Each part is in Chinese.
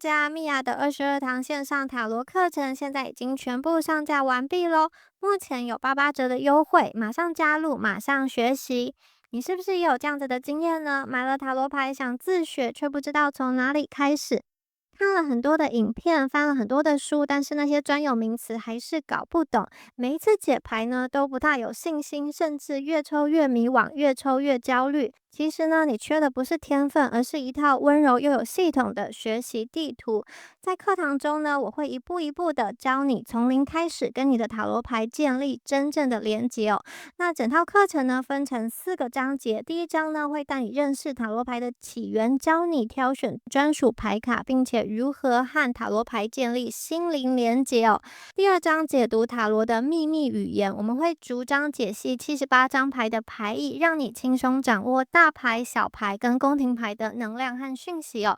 家，米娅的22堂线上塔罗课程现在已经全部上架完毕咯，目前有88折的优惠，马上加入，马上学习。你是不是也有这样子的经验呢？买了塔罗牌想自学，却不知道从哪里开始，看了很多的影片，翻了很多的书，但是那些专有名词还是搞不懂。每一次解牌呢，都不大有信心，甚至越抽越迷惘，越抽越焦虑。其实呢，你缺的不是天分，而是一套温柔又有系统的学习地图。在课堂中呢，我会一步一步的教你从零开始跟你的塔罗牌建立真正的连结哦。那整套课程呢，分成4个章节。第一章呢，会带你认识塔罗牌的起源，教你挑选专属牌卡，并且如何和塔罗牌建立心灵连结哦。第二章解读塔罗的秘密语言，我们会逐章解析78张牌的牌意，让你轻松掌握大牌、小牌跟宫廷牌的能量和讯息哦。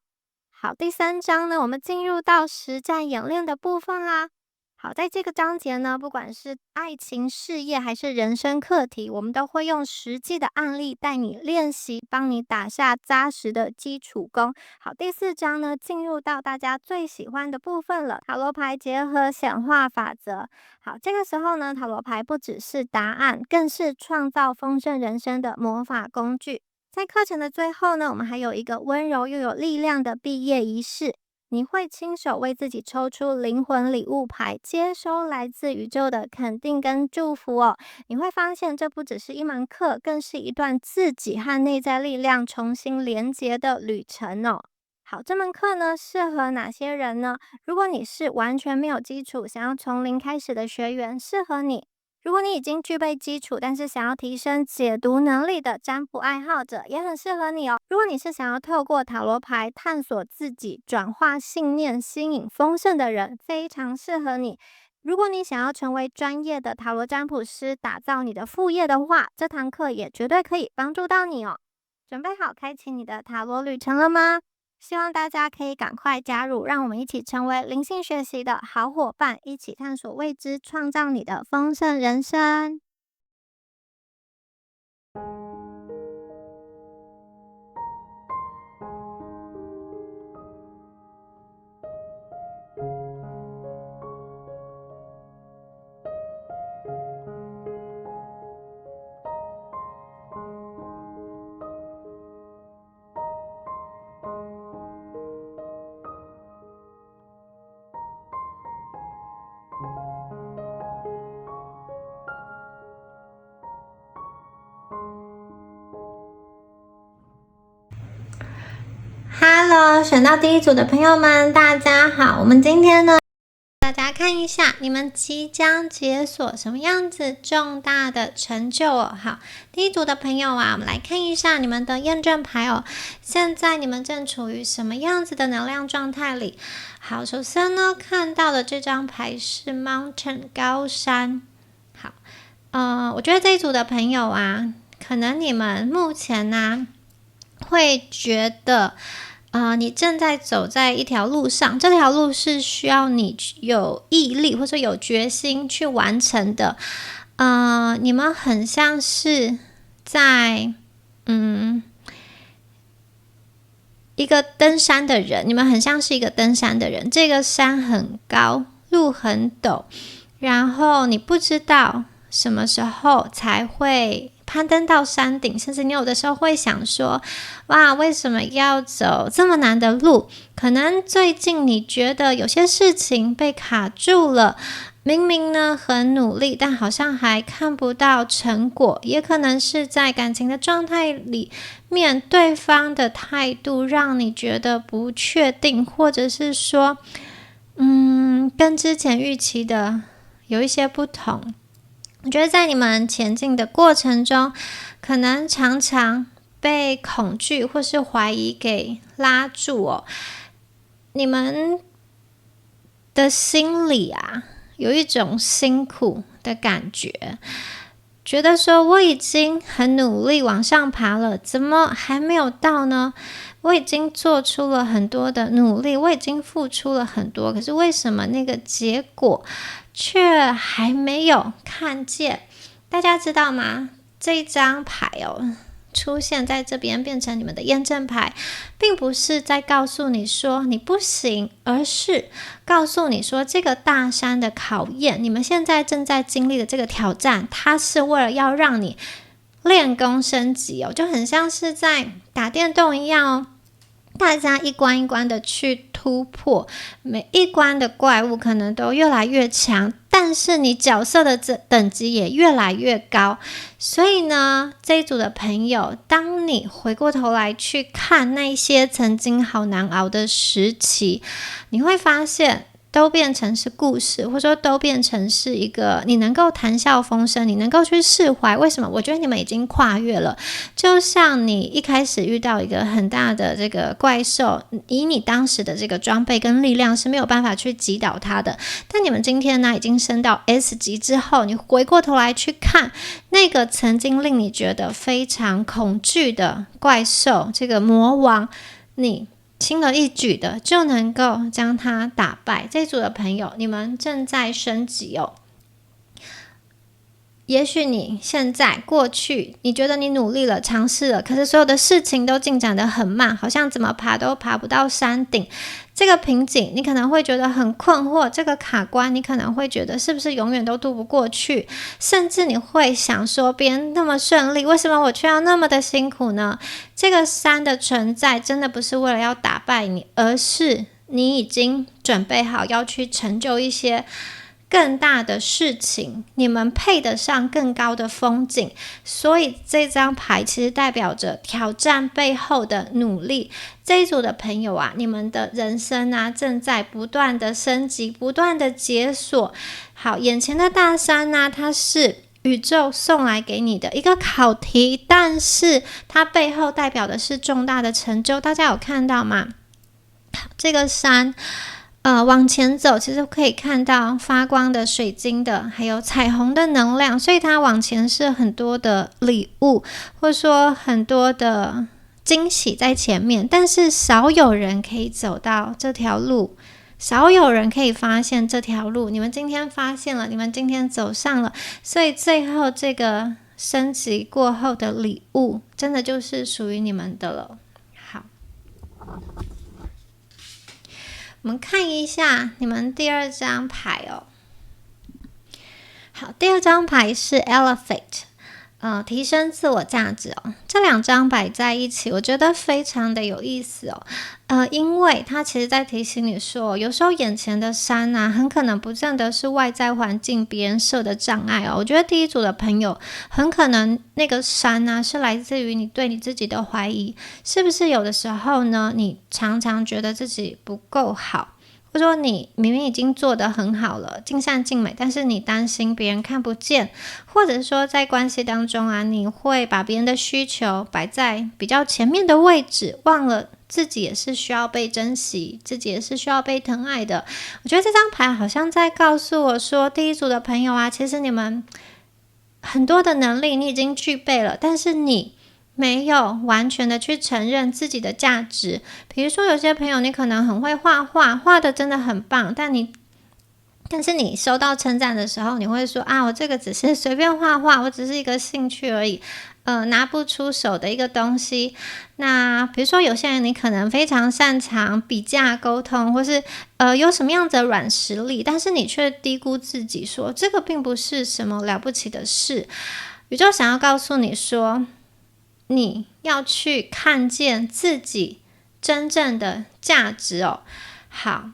好，第3章呢，我们进入到实战演练的部分啦。好，在这个章节呢，不管是爱情、事业还是人生课题，我们都会用实际的案例带你练习，帮你打下扎实的基础功。好，第4章呢，进入到大家最喜欢的部分了，塔罗牌结合显化法则。好，这个时候呢，塔罗牌不只是答案，更是创造丰盛人生的魔法工具。在课程的最后呢，我们还有一个温柔又有力量的毕业仪式。你会亲手为自己抽出灵魂礼物牌，接收来自宇宙的肯定跟祝福哦。你会发现，这不只是一门课，更是一段自己和内在力量重新连结的旅程哦。好，这门课呢，适合哪些人呢？如果你是完全没有基础，想要从零开始的学员，适合你。如果你已经具备基础，但是想要提升解读能力的占卜爱好者，也很适合你哦。如果你是想要透过塔罗牌探索自己、转化信念、吸引丰盛的人，非常适合你。如果你想要成为专业的塔罗占卜师，打造你的副业的话，这堂课也绝对可以帮助到你哦。准备好开启你的塔罗旅程了吗？希望大家可以赶快加入，让我们一起成为灵性学习的好伙伴，一起探索未知，创造你的丰盛人生。Hello， 选到第一组的朋友们，大家好。我们今天呢，大家看一下你们即将解锁什么样子重大的成就哦。好，第一组的朋友啊，我们来看一下你们的验证牌哦。现在你们正处于什么样子的能量状态里？好，首先呢，看到的这张牌是 Mountain 高山。好，我觉得这一组的朋友啊，可能你们目前呢，会觉得你正在走在一条路上，这条路是需要你有毅力或者有决心去完成的。你们很像是在一个登山的人，你们很像是一个登山的人。这个山很高，路很陡，然后你不知道什么时候才会攀登到山顶，甚至你有的时候会想说，哇，为什么要走这么难的路？可能最近你觉得有些事情被卡住了，明明呢很努力，但好像还看不到成果，也可能是在感情的状态里面，对方的态度让你觉得不确定，或者是说跟之前预期的有一些不同。我觉得在你们前进的过程中，可能常常被恐惧或是怀疑给拉住哦。你们的心里啊，有一种辛苦的感觉，觉得说我已经很努力往上爬了，怎么还没有到呢？我已经做出了很多的努力，我已经付出了很多，可是为什么那个结果却还没有看见？大家知道吗？这一张牌出现在这边，变成你们的验证牌，并不是在告诉你说你不行，而是告诉你说这个大山的考验，你们现在正在经历的这个挑战，它是为了要让你练功升级哦，就很像是在打电动一样哦。大家一关一关的去突破，每一关的怪物可能都越来越强，但是你角色的等级也越来越高。所以呢，这一组的朋友，当你回过头来去看那些曾经好难熬的时期，你会发现都变成是故事，或者说都变成是一个你能够谈笑风生，你能够去释怀。为什么？我觉得你们已经跨越了。就像你一开始遇到一个很大的这个怪兽，以你当时的这个装备跟力量是没有办法去击倒它的，但你们今天呢已经升到 S 级之后，你回过头来去看那个曾经令你觉得非常恐惧的怪兽，这个魔王，你轻而易举的就能够将它打败。这组的朋友，你们正在升级哦。也许你现在过去你觉得你努力了尝试了，可是所有的事情都进展得很慢，好像怎么爬都爬不到山顶。这个瓶颈你可能会觉得很困惑，这个卡关你可能会觉得是不是永远都渡不过去，甚至你会想说别人那么顺利，为什么我却要那么的辛苦呢？这个山的存在真的不是为了要打败你，而是你已经准备好要去成就一些更大的事情，你们配得上更高的风景。所以这张牌其实代表着挑战背后的努力。这一组的朋友啊，你们的人生啊正在不断的升级，不断的解锁。好，眼前的大山啊，它是宇宙送来给你的一个考题，但是它背后代表的是重大的成就。大家有看到吗？这个山往前走，其实可以看到发光的水晶的，还有彩虹的能量，所以它往前是很多的礼物，或者说很多的惊喜在前面，但是少有人可以走到这条路，少有人可以发现这条路。你们今天发现了，你们今天走上了，所以最后这个升级过后的礼物，真的就是属于你们的了。好，我们看一下你们第二张牌哦。好，第二张牌是 Elevate，提升自我价值哦。这两张摆在一起，我觉得非常的有意思哦。因为它其实在提醒你说，有时候眼前的山啊，很可能不见得是外在环境别人设的障碍哦。我觉得第一组的朋友，很可能那个山啊，是来自于你对你自己的怀疑，是不是有的时候呢，你常常觉得自己不够好。或者说你明明已经做得很好了，尽善尽美，但是你担心别人看不见，或者说在关系当中啊，你会把别人的需求摆在比较前面的位置，忘了自己也是需要被珍惜，自己也是需要被疼爱的。我觉得这张牌好像在告诉我说，第一组的朋友啊，其实你们很多的能力你已经具备了，但是你没有完全的去承认自己的价值。比如说有些朋友你可能很会画画，画的真的很棒，但是你收到称赞的时候，你会说啊，我这个只是随便画画，我只是一个兴趣而已，拿不出手的一个东西。那比如说有些人你可能非常擅长比价沟通，或是有什么样子的软实力，但是你却低估自己，说这个并不是什么了不起的事。宇宙想要告诉你说，你要去看见自己真正的价值哦。好，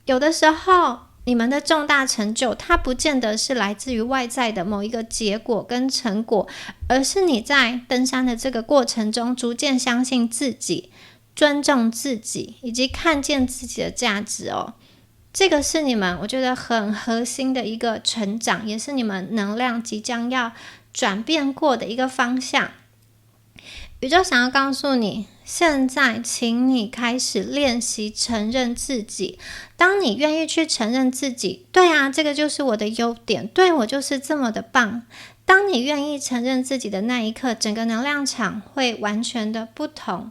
有的时候你们的重大成就，它不见得是来自于外在的某一个结果跟成果，而是你在登山的这个过程中，逐渐相信自己，尊重自己，以及看见自己的价值哦。这个是你们我觉得很核心的一个成长，也是你们能量即将要转变过的一个方向。宇宙想要告诉你，现在请你开始练习承认自己。当你愿意去承认自己，对啊，这个就是我的优点，对，我就是这么的棒。当你愿意承认自己的那一刻，整个能量场会完全的不同。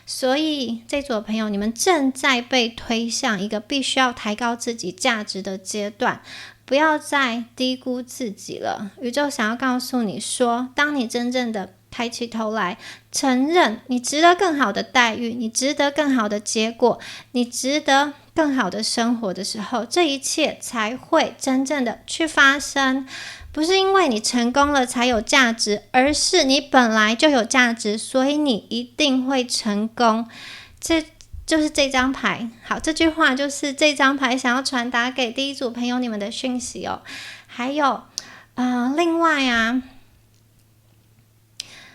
所以这组的朋友，你们正在被推向一个必须要抬高自己价值的阶段，不要再低估自己了。宇宙想要告诉你说，当你真正的抬起头来，承认你值得更好的待遇，你值得更好的结果，你值得更好的生活的时候，这一切才会真正的去发生。不是因为你成功了才有价值，而是你本来就有价值，所以你一定会成功。这就是这张牌。好，这句话就是这张牌想要传达给第一组朋友你们的讯息哦。还有另外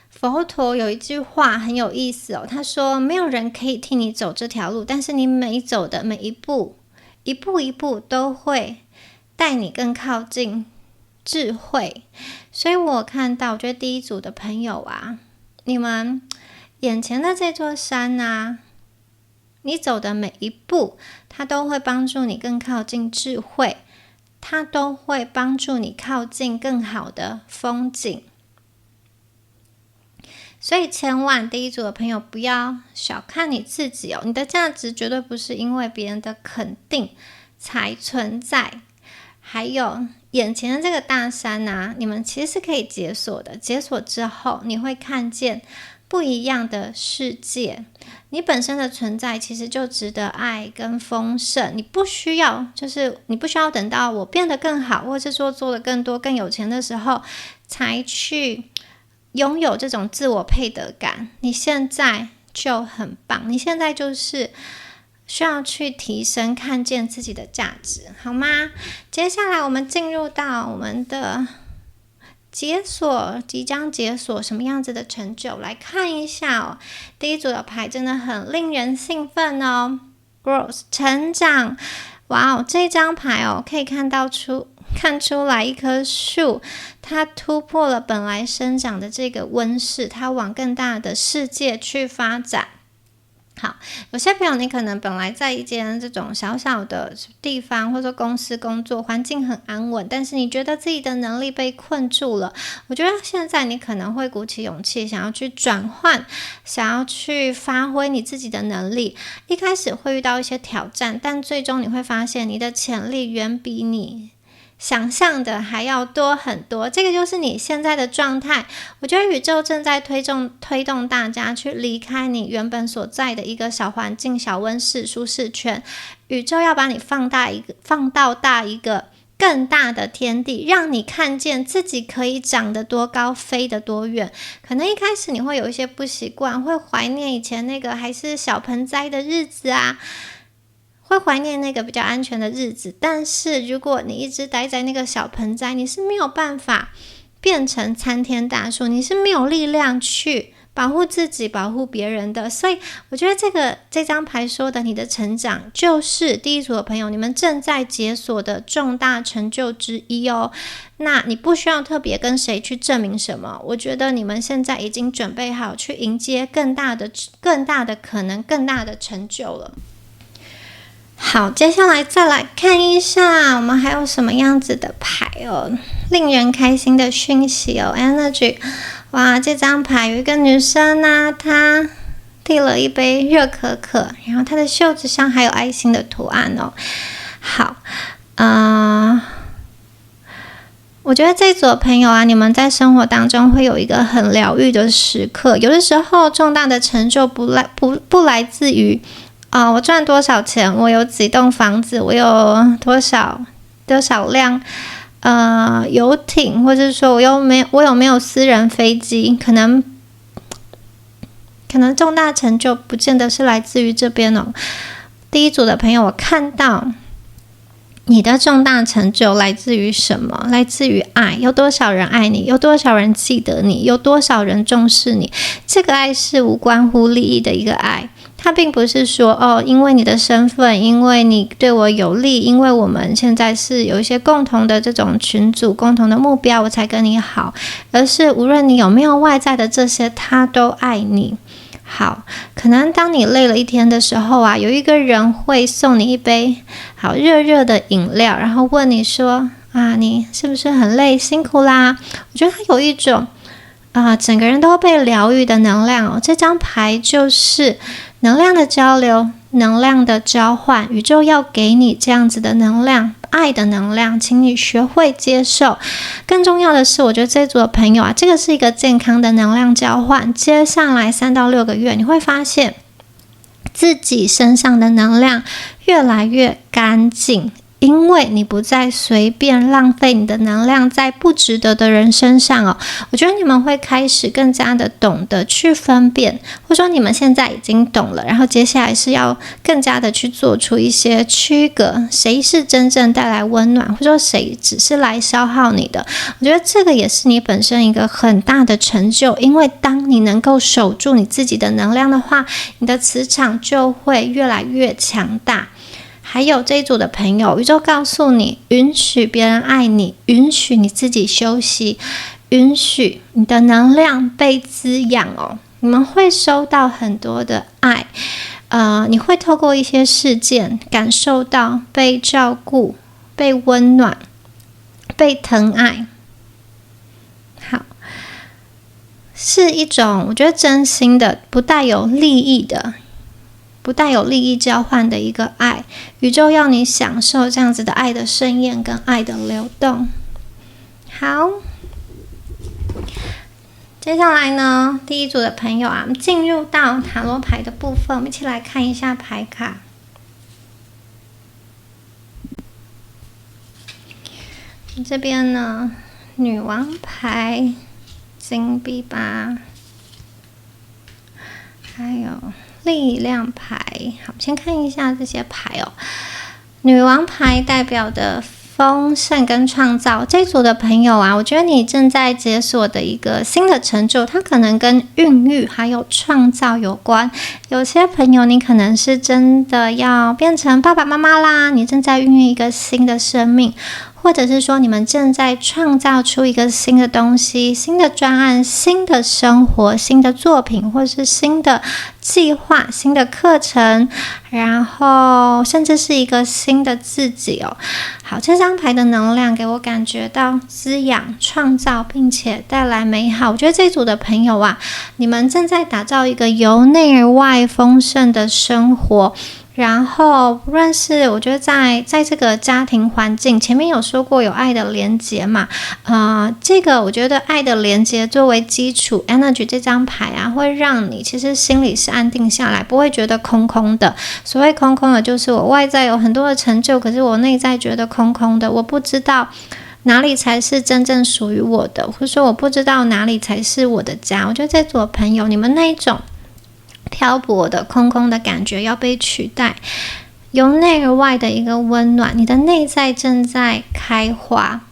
佛陀有一句话很有意思哦，他说没有人可以替你走这条路，但是你每走的每一步，一步一步都会带你更靠近智慧。所以我看到，我觉得第一组的朋友你们眼前的这座山你走的每一步，它都会帮助你更靠近智慧，它都会帮助你靠近更好的风景。所以千万第一组的朋友不要小看你自己哦，你的价值绝对不是因为别人的肯定才存在。还有眼前的这个大山你们其实是可以解锁的，解锁之后你会看见不一样的世界。你本身的存在其实就值得爱跟丰盛，你不需要等到我变得更好，或是说做得更多更有钱的时候才去拥有这种自我配得感。你现在就很棒，你现在就是需要去提升看见自己的价值，好吗？接下来我们进入到我们的解锁，即将解锁什么样子的成就，来看一下哦。第一组的牌真的很令人兴奋哦 ，growth 成长。哇哦，这张牌可以看出来一棵树，它突破了本来生长的这个温室，它往更大的世界去发展。好，有些朋友你可能本来在一间这种小小的地方或者公司工作，环境很安稳，但是你觉得自己的能力被困住了。我觉得现在你可能会鼓起勇气，想要去转换，想要去发挥你自己的能力。一开始会遇到一些挑战，但最终你会发现你的潜力远比你想象的还要多很多，这个就是你现在的状态。我觉得宇宙正在推动大家去离开你原本所在的一个小环境、小温室、舒适圈。宇宙要把你放到大一个更大的天地，让你看见自己可以长得多高，飞得多远。可能一开始你会有一些不习惯，会怀念以前那个还是小盆栽的日子会怀念那个比较安全的日子，但是如果你一直待在那个小盆栽，你是没有办法变成参天大树，你是没有力量去保护自己、保护别人的。所以我觉得这张牌说的你的成长，就是第一组的朋友你们正在解锁的重大成就之一哦。那你不需要特别跟谁去证明什么，我觉得你们现在已经准备好去迎接更大的可能、更大的成就了。好，接下来再来看一下我们还有什么样子的牌令人开心的讯息Energy。 哇，这张牌有一个女生她递了一杯热可可，然后她的袖子上还有爱心的图案好，我觉得这组朋友你们在生活当中会有一个很疗愈的时刻。有的时候重大的成就不来自于我赚多少钱，我有几栋房子，我有多少辆游艇，或者说我有没有私人飞机，可能重大成就不见得是来自于这边第一组的朋友，我看到你的重大成就来自于什么？来自于爱。有多少人爱你？有多少人记得你？有多少人重视你？这个爱是无关乎利益的一个爱。它并不是说因为你的身份，因为你对我有利，因为我们现在是有一些共同的这种群组、共同的目标，我才跟你好，而是无论你有没有外在的这些，他都爱你。好，可能当你累了一天的时候有一个人会送你一杯好热热的饮料，然后问你说你是不是很累，辛苦啦？我觉得它有一种整个人都被疗愈的能量这张牌就是能量的交流，能量的交换，宇宙要给你这样子的能量，爱的能量，请你学会接受。更重要的是，我觉得这组的朋友啊，这个是一个健康的能量交换。接下来3到6个月，你会发现自己身上的能量越来越干净，因为你不再随便浪费你的能量在不值得的人身上哦。我觉得你们会开始更加的懂得去分辨，或者说你们现在已经懂了，然后接下来是要更加的去做出一些区隔，谁是真正带来温暖，或者说谁只是来消耗你的。我觉得这个也是你本身一个很大的成就，因为当你能够守住你自己的能量的话，你的磁场就会越来越强大。还有这一组的朋友，宇宙告诉你，允许别人爱你，允许你自己休息，允许你的能量被滋养哦。你们会收到很多的爱，你会透过一些事件感受到被照顾、被温暖、被疼爱。好，是一种我觉得真心的，不带有利益的。不带有利益交换的一个爱，宇宙要你享受这样子的爱的盛宴跟爱的流动。好，接下来呢，第一组的朋友啊，我们进入到塔罗牌的部分，我们一起来看一下牌卡。这边呢，女王牌、金币八，还有力量牌。好，先看一下这些牌哦。女王牌代表的丰盛跟创造，这组的朋友啊，我觉得你正在解锁的一个新的成就，它可能跟孕育还有创造有关。有些朋友你可能是真的要变成爸爸妈妈啦，你正在孕育一个新的生命，或者是说你们正在创造出一个新的东西、新的专案、新的生活、新的作品，或是新的计划、新的课程，然后甚至是一个新的自己哦。好，这张牌的能量给我感觉到滋养、创造，并且带来美好。我觉得这组的朋友啊，你们正在打造一个由内而外丰盛的生活。然后不论是我觉得在这个家庭环境，前面有说过有爱的连结嘛，这个我觉得爱的连结作为基础 ，Energy 这张牌啊，会让你其实心里是安定下来，不会觉得空空的。所谓空空的，就是我外在有很多的成就，可是我内在觉得空空的，我不知道哪里才是真正属于我的，或者说我不知道哪里才是我的家。我觉得这组朋友，你们那一种漂泊的空空的感觉要被取代，由内而外的一个温暖，你的内在正在开花。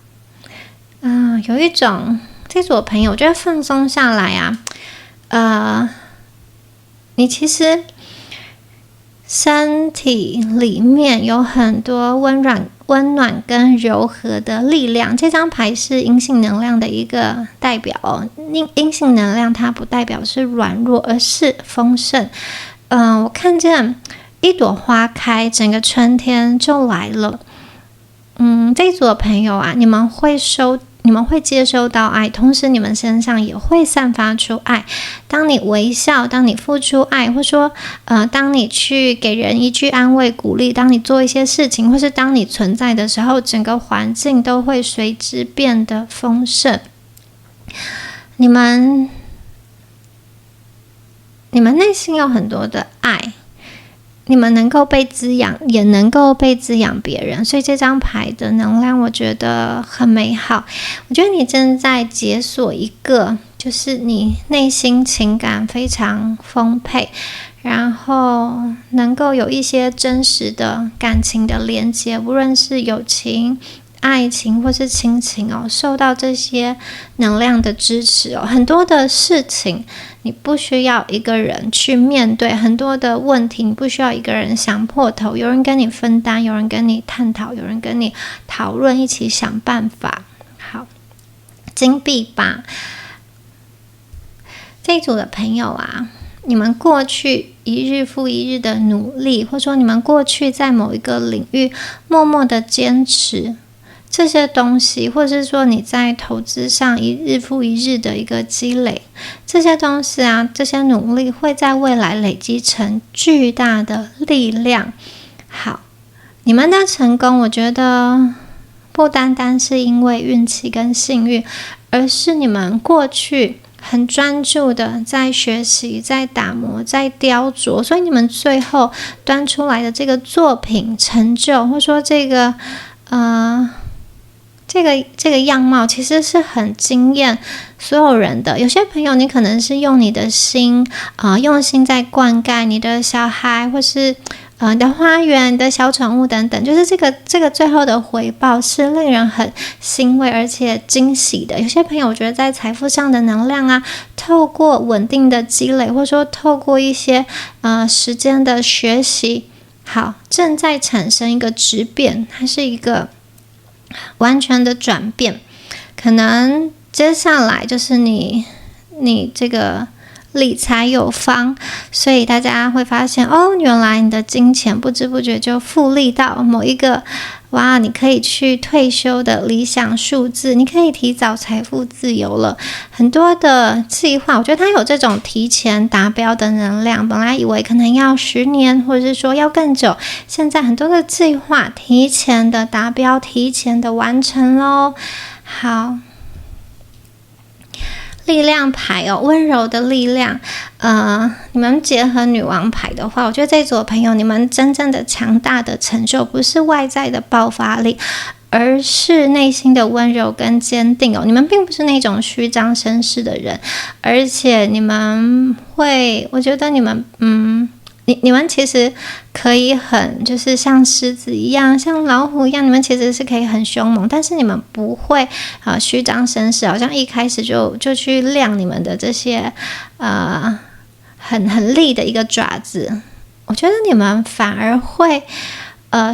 有一种这组朋友，我觉得放松下来啊，你其实身体里面有很多温暖跟柔和的力量。这张牌是阴性能量的一个代表哦。阴性能量它不代表是软弱，而是丰盛。我看见一朵花开，整个春天就来了。这一组的朋友啊，你们会接收到爱，同时你们身上也会散发出爱。当你微笑，当你付出爱，或说当你去给人一句安慰鼓励，当你做一些事情，或是当你存在的时候，整个环境都会随之变得丰盛。你们内心有很多的爱，你们能够被滋养，也能够被滋养别人，所以这张牌的能量我觉得很美好。我觉得你正在解锁一个，就是你内心情感非常丰沛，然后能够有一些真实的感情的连接，无论是友情、爱情或是亲情哦，受到这些能量的支持哦。很多的事情你不需要一个人去面对，很多的问题你不需要一个人想破头，有人跟你分担，有人跟你探讨，有人跟你讨论，一起想办法。好，金币八，这一组的朋友啊，你们过去一日复一日的努力，或者说你们过去在某一个领域默默的坚持，这些东西，或者是说你在投资上一日复一日的一个积累，这些东西啊，这些努力会在未来累积成巨大的力量。好，你们的成功，我觉得不单单是因为运气跟幸运，而是你们过去很专注的在学习、在打磨、在雕琢，所以你们最后端出来的这个作品成就，或者说这个样貌，其实是很惊艳所有人的。有些朋友，你可能是用你的心用心在灌溉你的小孩，或是你的花园、你的小宠物等等，就是这个最后的回报是令人很欣慰而且惊喜的。有些朋友，我觉得在财富上的能量啊，透过稳定的积累，或者说透过一些时间的学习，好，正在产生一个质变，它是一个完全的转变。可能接下来就是你这个理财有方，所以大家会发现原来你的金钱不知不觉就复利到某一个你可以去退休的理想数字，你可以提早财富自由了。很多的计划，我觉得它有这种提前达标的能量，本来以为可能要10年，或者是说要更久，现在很多的计划提前的达标，提前的完成咯。好，力量牌温柔的力量，你们结合女王牌的话，我觉得这组朋友，你们真正的强大的成就不是外在的爆发力，而是内心的温柔跟坚定你们并不是那种虚张声势的人，而且你们会，我觉得你们你们其实可以很就是像狮子一样，像老虎一样，你们其实是可以很凶猛，但是你们不会虚张声势，好像一开始就去亮你们的这些很利的一个爪子。我觉得你们反而会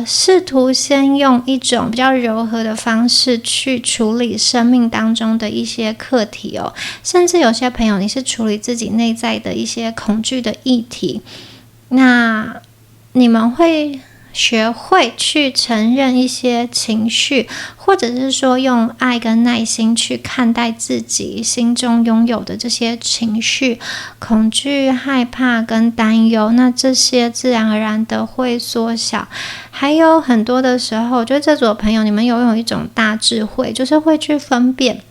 试图先用一种比较柔和的方式去处理生命当中的一些课题甚至有些朋友你是处理自己内在的一些恐惧的议题，那你们会学会去承认一些情绪，或者是说用爱跟耐心去看待自己心中拥有的这些情绪，恐惧、害怕跟担忧，那这些自然而然的会缩小。还有很多的时候，我觉得这组朋友你们有一种大智慧，就是会去分辨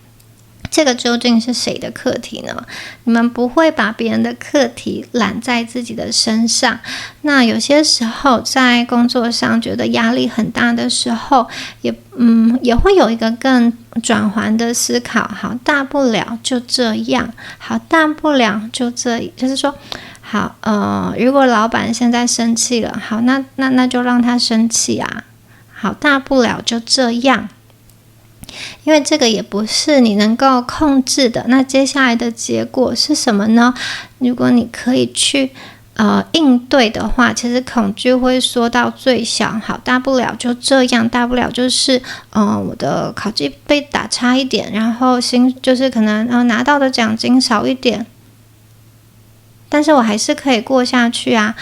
这个究竟是谁的课题呢？你们不会把别人的课题揽在自己的身上。那有些时候在工作上觉得压力很大的时候，也会有一个更转换的思考。好，大不了就这样。好，大不了就是说，好，如果老板现在生气了，好，那就让他生气啊。好，大不了就这样。因为这个也不是你能够控制的，那接下来的结果是什么呢？如果你可以去应对的话，其实恐惧会缩到最小。好，大不了就这样，大不了就是我的考绩被打差一点，然后就是可能拿到的奖金少一点，但是我还是可以过下去啊。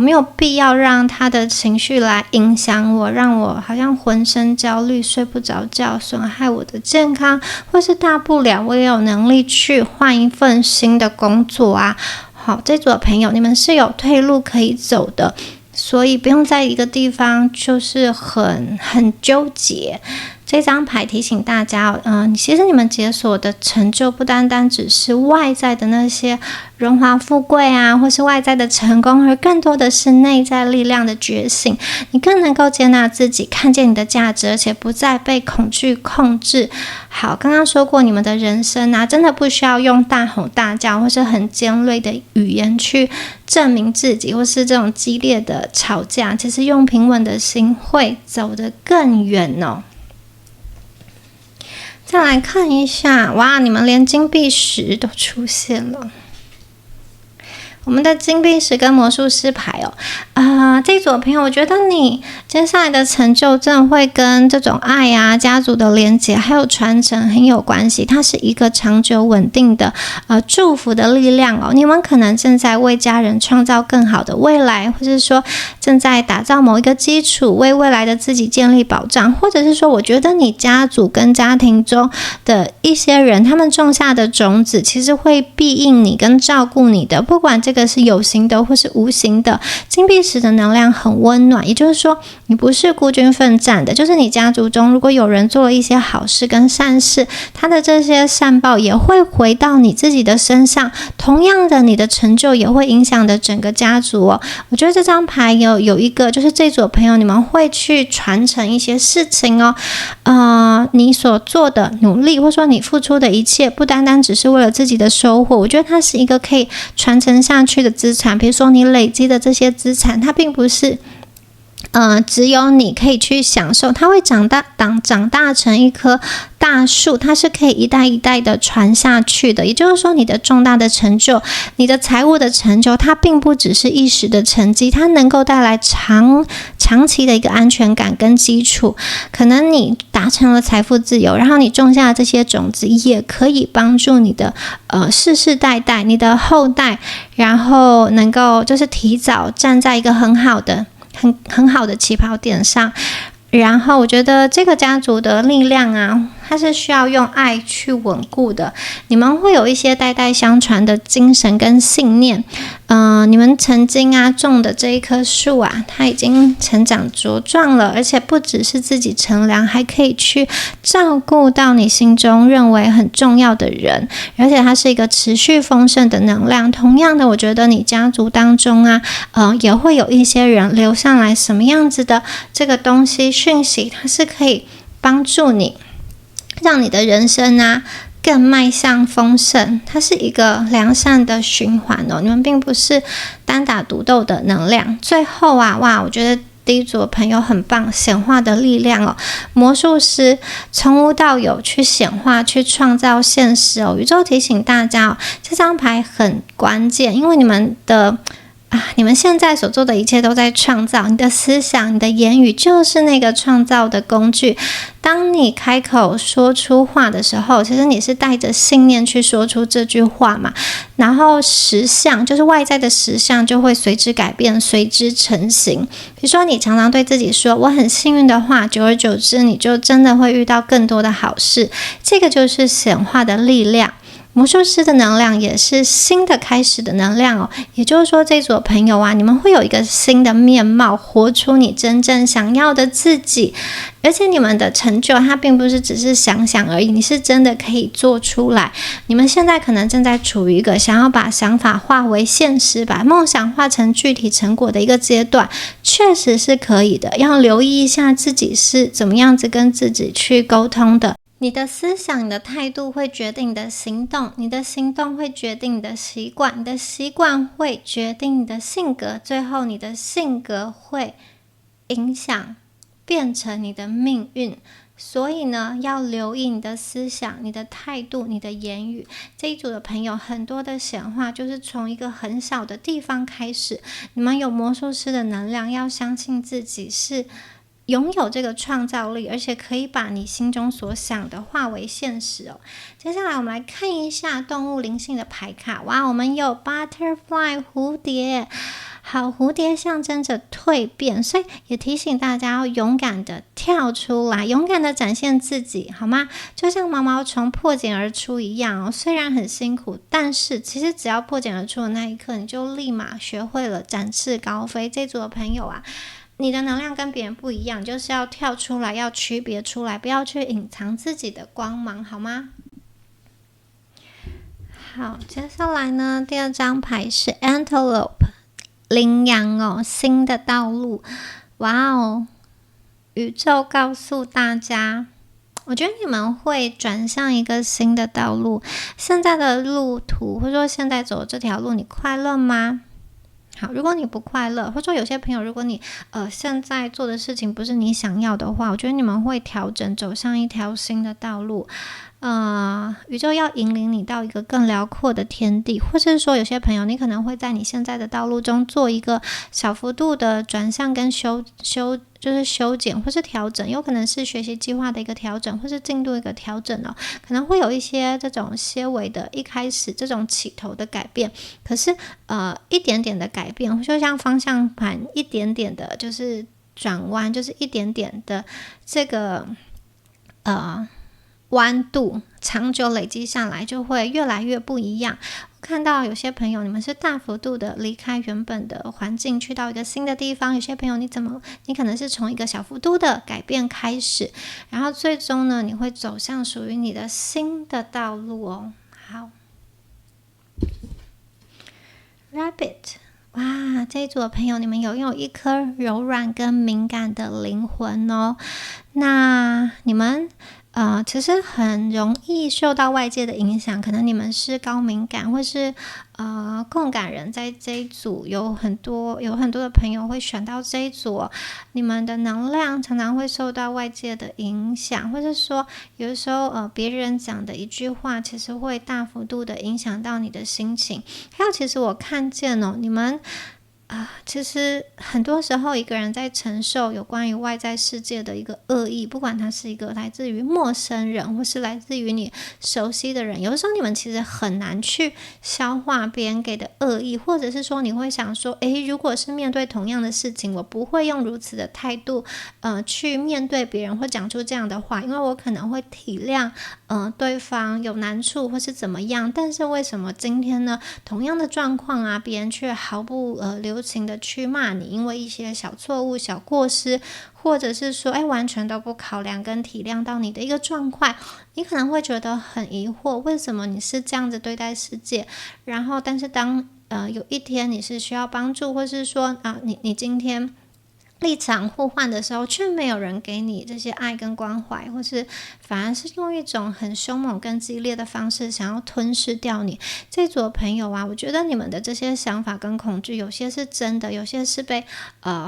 没有必要让他的情绪来影响我，让我好像浑身焦虑、睡不着觉，损害我的健康，或是大不了我也有能力去换一份新的工作啊。好，这组的朋友，你们是有退路可以走的，所以不用在一个地方就是很纠结。这张牌提醒大家其实你们解锁的成就不单单只是外在的那些荣华富贵啊，或是外在的成功，而更多的是内在力量的觉醒。你更能够接纳自己，看见你的价值，而且不再被恐惧控制。好，刚刚说过，你们的人生真的不需要用大吼大叫或是很尖锐的语言去证明自己，或是这种激烈的吵架，其实用平稳的心会走得更远再来看一下，哇，你们连金币10都出现了。我们的金币10跟魔术师牌这组朋友，我觉得你接下来的成就真的会跟这种爱啊、家族的连结还有传承很有关系。它是一个长久稳定的祝福的力量你们可能正在为家人创造更好的未来，或是说正在打造某一个基础，为未来的自己建立保障，或者是说我觉得你家族跟家庭中的一些人，他们种下的种子其实会庇应你跟照顾你的，不管这个是有形的或是无形的。金币10的能量很温暖，也就是说你不是孤军奋战的，就是你家族中如果有人做了一些好事跟善事，他的这些善报也会回到你自己的身上，同样的你的成就也会影响的整个家族哦。我觉得这张牌有一个就是这组朋友，你们会去传承一些事情哦。你所做的努力，或者说你付出的一切，不单单只是为了自己的收获，我觉得它是一个可以传承下去的资产。比如说你累积的这些资产，它并不是只有你可以去享受，它会长大成一棵大树，它是可以一代一代的传下去的。也就是说，你的重大的成就，你的财务的成就，它并不只是一时的成绩，它能够带来长期的一个安全感跟基础。可能你达成了财富自由，然后你种下的这些种子，也可以帮助你的世世代代，你的后代，然后能够就是提早站在一个很好的起跑点上。然后我觉得这个家族的力量啊，它是需要用爱去稳固的。你们会有一些代代相传的精神跟信念。你们曾经种的这一棵树啊，它已经成长茁壮了，而且不只是自己乘凉，还可以去照顾到你心中认为很重要的人，而且它是一个持续丰盛的能量。同样的，我觉得你家族当中也会有一些人留上来什么样子的这个东西讯息，它是可以帮助你让你的人生更迈向丰盛，它是一个良善的循环哦。你们并不是单打独斗的能量。最后我觉得第一组的朋友很棒，显化的力量哦。魔术师从无到有去显化，去创造现实哦。宇宙提醒大家这张牌很关键，因为你们现在所做的一切都在创造，你的思想，你的言语就是那个创造的工具。当你开口说出话的时候，其实你是带着信念去说出这句话嘛，然后实相就是外在的实相就会随之改变，随之成型。比如说你常常对自己说我很幸运的话，久而久之你就真的会遇到更多的好事。这个就是显化的力量。魔术师的能量也是新的开始的能量哦，也就是说这组朋友你们会有一个新的面貌，活出你真正想要的自己。而且你们的成就它并不是只是想想而已，你是真的可以做出来。你们现在可能正在处于一个想要把想法化为现实，把梦想化成具体成果的一个阶段，确实是可以的。要留意一下自己是怎么样子跟自己去沟通的。你的思想，你的态度会决定你的行动，你的行动会决定你的习惯，你的习惯会决定你的性格，最后你的性格会影响变成你的命运。所以呢，要留意你的思想，你的态度，你的言语。这一组的朋友很多的显化就是从一个很小的地方开始。你们有魔术师的能量，要相信自己是拥有这个创造力，而且可以把你心中所想的化为现实哦。接下来我们来看一下动物灵性的牌卡。我们有 Butterfly 蝴蝶。好，蝴蝶象征着蜕变，所以也提醒大家要勇敢的跳出来，勇敢的展现自己，好吗？就像毛毛虫破茧而出一样哦，虽然很辛苦，但是其实只要破茧而出的那一刻，你就立马学会了展翅高飞。这组的朋友你的能量跟别人不一样，就是要跳出来，要区别出来，不要去隐藏自己的光芒，好吗？好，接下来呢，第二张牌是 Antelope。羚羊新的道路。宇宙告诉大家，我觉得你们会转向一个新的道路。现在的路途，或者说现在走这条路，你快乐吗？好，如果你不快乐，或者说有些朋友，如果你现在做的事情不是你想要的话，我觉得你们会调整，走上一条新的道路。宇宙要引领你到一个更辽阔的天地，或者是说有些朋友你可能会在你现在的道路中做一个小幅度的转向跟就是修剪或是调整，有可能是学习计划的一个调整，或是进度一个调整可能会有一些这种些微的一开始这种起头的改变，可是一点点的改变，就像方向盘一点点的就是转弯，就是一点点的这个弯度长久累积下来就会越来越不一样。看到有些朋友你们是大幅度的离开原本的环境，去到一个新的地方，有些朋友你可能是从一个小幅度的改变开始，然后最终呢你会走向属于你的新的道路哦。好 Rabbit， 哇，这一组的朋友你们拥有一颗柔软跟敏感的灵魂哦。那你们其实很容易受到外界的影响，可能你们是高敏感或是共感人，在这一组有很多的朋友会选到这一组你们的能量常常会受到外界的影响，或者说有的时候别人讲的一句话其实会大幅度的影响到你的心情。还有其实我看见你们其实很多时候一个人在承受有关于外在世界的一个恶意，不管它是一个来自于陌生人或是来自于你熟悉的人，有的时候你们其实很难去消化别人给的恶意，或者是说你会想说如果是面对同样的事情，我不会用如此的态度去面对别人或讲出这样的话，因为我可能会体谅对方有难处或是怎么样，但是为什么今天呢同样的状况啊，别人却毫不留情的去骂你，因为一些小错误小过失，或者是说完全都不考量跟体谅到你的一个状况，你可能会觉得很疑惑，为什么你是这样子对待世界，然后但是当有一天你是需要帮助，或是说你今天立场互换的时候，却没有人给你这些爱跟关怀，或是反而是用一种很凶猛跟激烈的方式想要吞噬掉你。这组的朋友啊，我觉得你们的这些想法跟恐惧，有些是真的，有些是被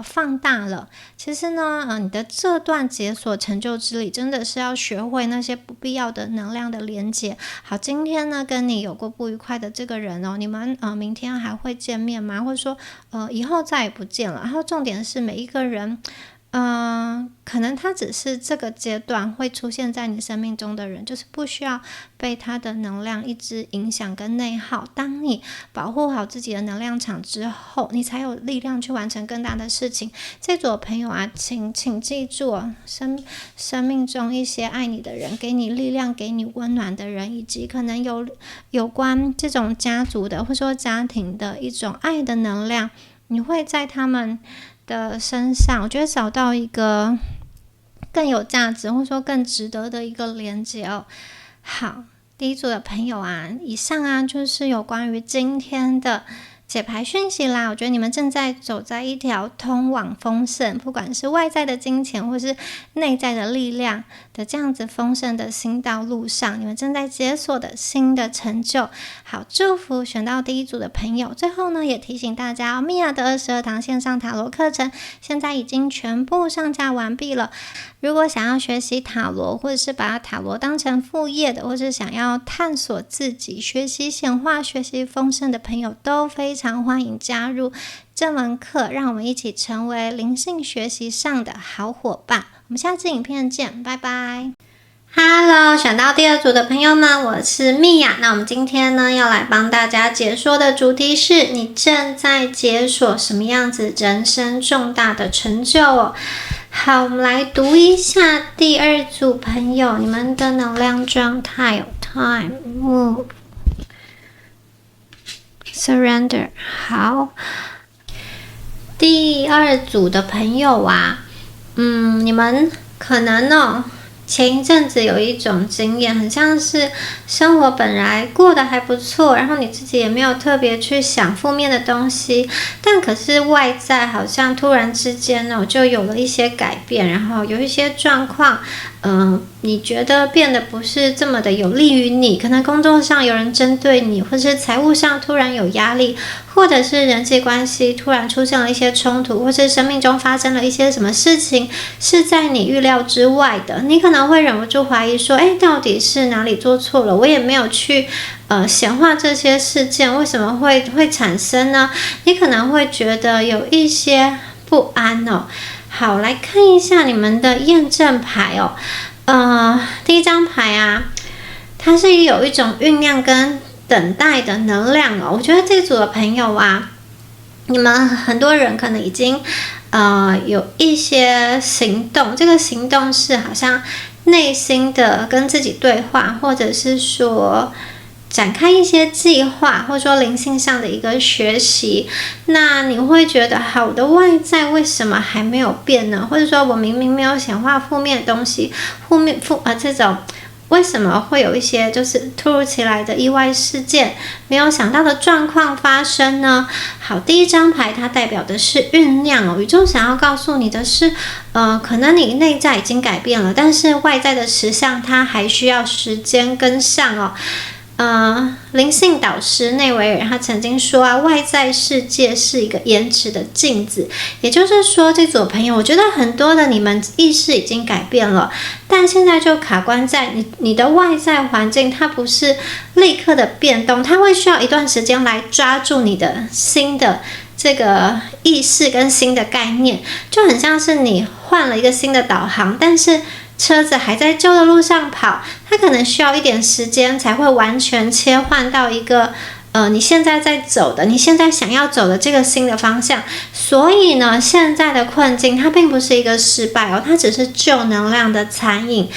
放大了。其实呢你的这段解锁成就之旅，真的是要学会那些不必要的能量的连接。好，今天呢跟你有过不愉快的这个人你们明天还会见面吗？或者说以后再也不见了。然后重点是每一个人可能他只是这个阶段会出现在你生命中的人，就是不需要被他的能量一直影响跟内耗。当你保护好自己的能量场之后，你才有力量去完成更大的事情。这组的朋友啊，请记住生命中一些爱你的人，给你力量给你温暖的人，以及可能有关这种家族的或者说家庭的一种爱的能量，你会在他们的身上，我觉得找到一个更有价值或者说更值得的一个连接好，第一组的朋友啊，以上就是有关于今天的解牌讯息啦。我觉得你们正在走在一条通往丰盛，不管是外在的金钱或是内在的力量的这样子丰盛的新道路上，你们正在解锁的新的成就。好，祝福选到第一组的朋友。最后呢，也提醒大家Mia 的22堂线上塔罗课程现在已经全部上架完毕了。如果想要学习塔罗，或者是把塔罗当成副业的，或者想要探索自己、学习显化、学习丰盛的朋友，都非常欢迎加入这门课，让我们一起成为灵性学习上的好伙伴。我们下次影片见，拜拜。Hello， 选到第二组的朋友们，我是Mia。那我们今天呢，要来帮大家解说的主题是：你正在解锁什么样子人生重大的成就好，我们来读一下第二组朋友你们的能量状态Time Move Surrender。 好，第二组的朋友啊，你们可能前一阵子有一种经验，很像是生活本来过得还不错，然后你自己也没有特别去想负面的东西，但可是外在好像突然之间就有了一些改变，然后有一些状况你觉得变得不是这么的有利于你，可能工作上有人针对你，或是财务上突然有压力，或者是人际关系突然出现了一些冲突，或是生命中发生了一些什么事情是在你预料之外的，你可能会忍不住怀疑说到底是哪里做错了，我也没有去显化这些事件，为什么会产生呢？你可能会觉得有一些不安好，来看一下你们的验证牌第一张牌啊，它是有一种酝酿跟等待的能量我觉得这组的朋友啊，你们很多人可能已经有一些行动，这个行动是好像内心的跟自己对话，或者是说展开一些计划，或者说灵性上的一个学习，那你会觉得好，我的外在为什么还没有变呢？或者说我明明没有显化负面的东西，这种为什么会有一些就是突如其来的意外事件，没有想到的状况发生呢？好，第一张牌它代表的是酝酿哦，宇宙想要告诉你的是，可能你内在已经改变了，但是外在的实相它还需要时间跟上哦。灵性导师内维尔他曾经说啊，外在世界是一个延迟的镜子，也就是说，这组朋友，我觉得很多的你们意识已经改变了，但现在就卡关在你的外在环境，它不是立刻的变动，它会需要一段时间来抓住你的新的这个意识跟新的概念，就很像是你换了一个新的导航，但是车子还在旧的路上跑，它可能需要一点时间才会完全切换到一个你现在在走的，你现在想要走的这个新的方向。所以呢，现在的困境它并不是一个失败哦，它只是旧能量的残影。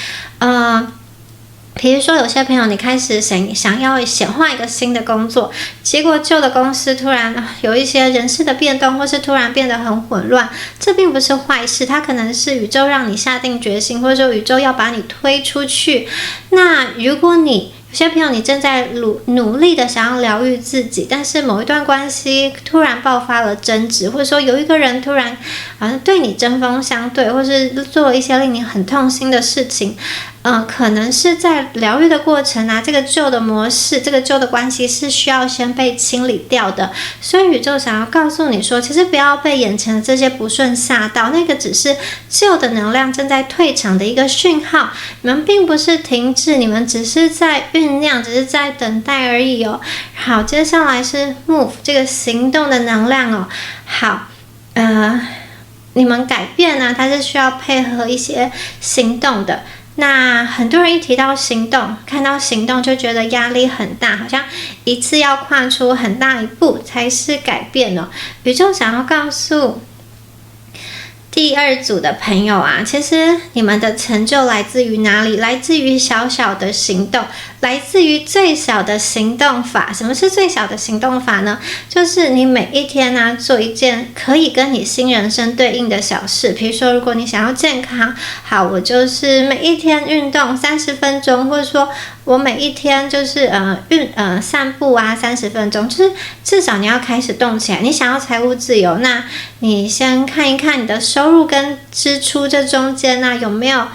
比如说有些朋友你开始想要显化一个新的工作，结果旧的公司突然有一些人事的变动，或是突然变得很混乱，这并不是坏事，它可能是宇宙让你下定决心，或者说宇宙要把你推出去。那如果你有些朋友你正在努力的想要疗愈自己，但是某一段关系突然爆发了争执，或者说有一个人突然对你针锋相对，或是做了一些令你很痛心的事情，可能是在疗愈的过程啊，这个旧的模式，这个旧的关系是需要先被清理掉的。所以宇宙想要告诉你说，其实不要被眼前的这些不顺吓到，那个只是旧的能量正在退场的一个讯号，你们并不是停滞，你们只是在酝酿，只是在等待而已哦。好，接下来是 move 这个行动的能量哦。好，你们改变呢，它是需要配合一些行动的。那很多人一提到行动，看到行动就觉得压力很大，好像一次要跨出很大一步才是改变哦。宇宙想要告诉第二组的朋友啊，其实你们的成就来自于哪里？来自于小小的行动，来自于最小的行动法。什么是最小的行动法呢？就是你每一天呢，做一件可以跟你新人生对应的小事。比如说，如果你想要健康，好，我就是每一天运动30分钟，或者说我每一天就是散步啊30分钟，就是至少你要开始动起来。你想要财务自由，那你先看一看你的收入跟支出这中间呢，有没有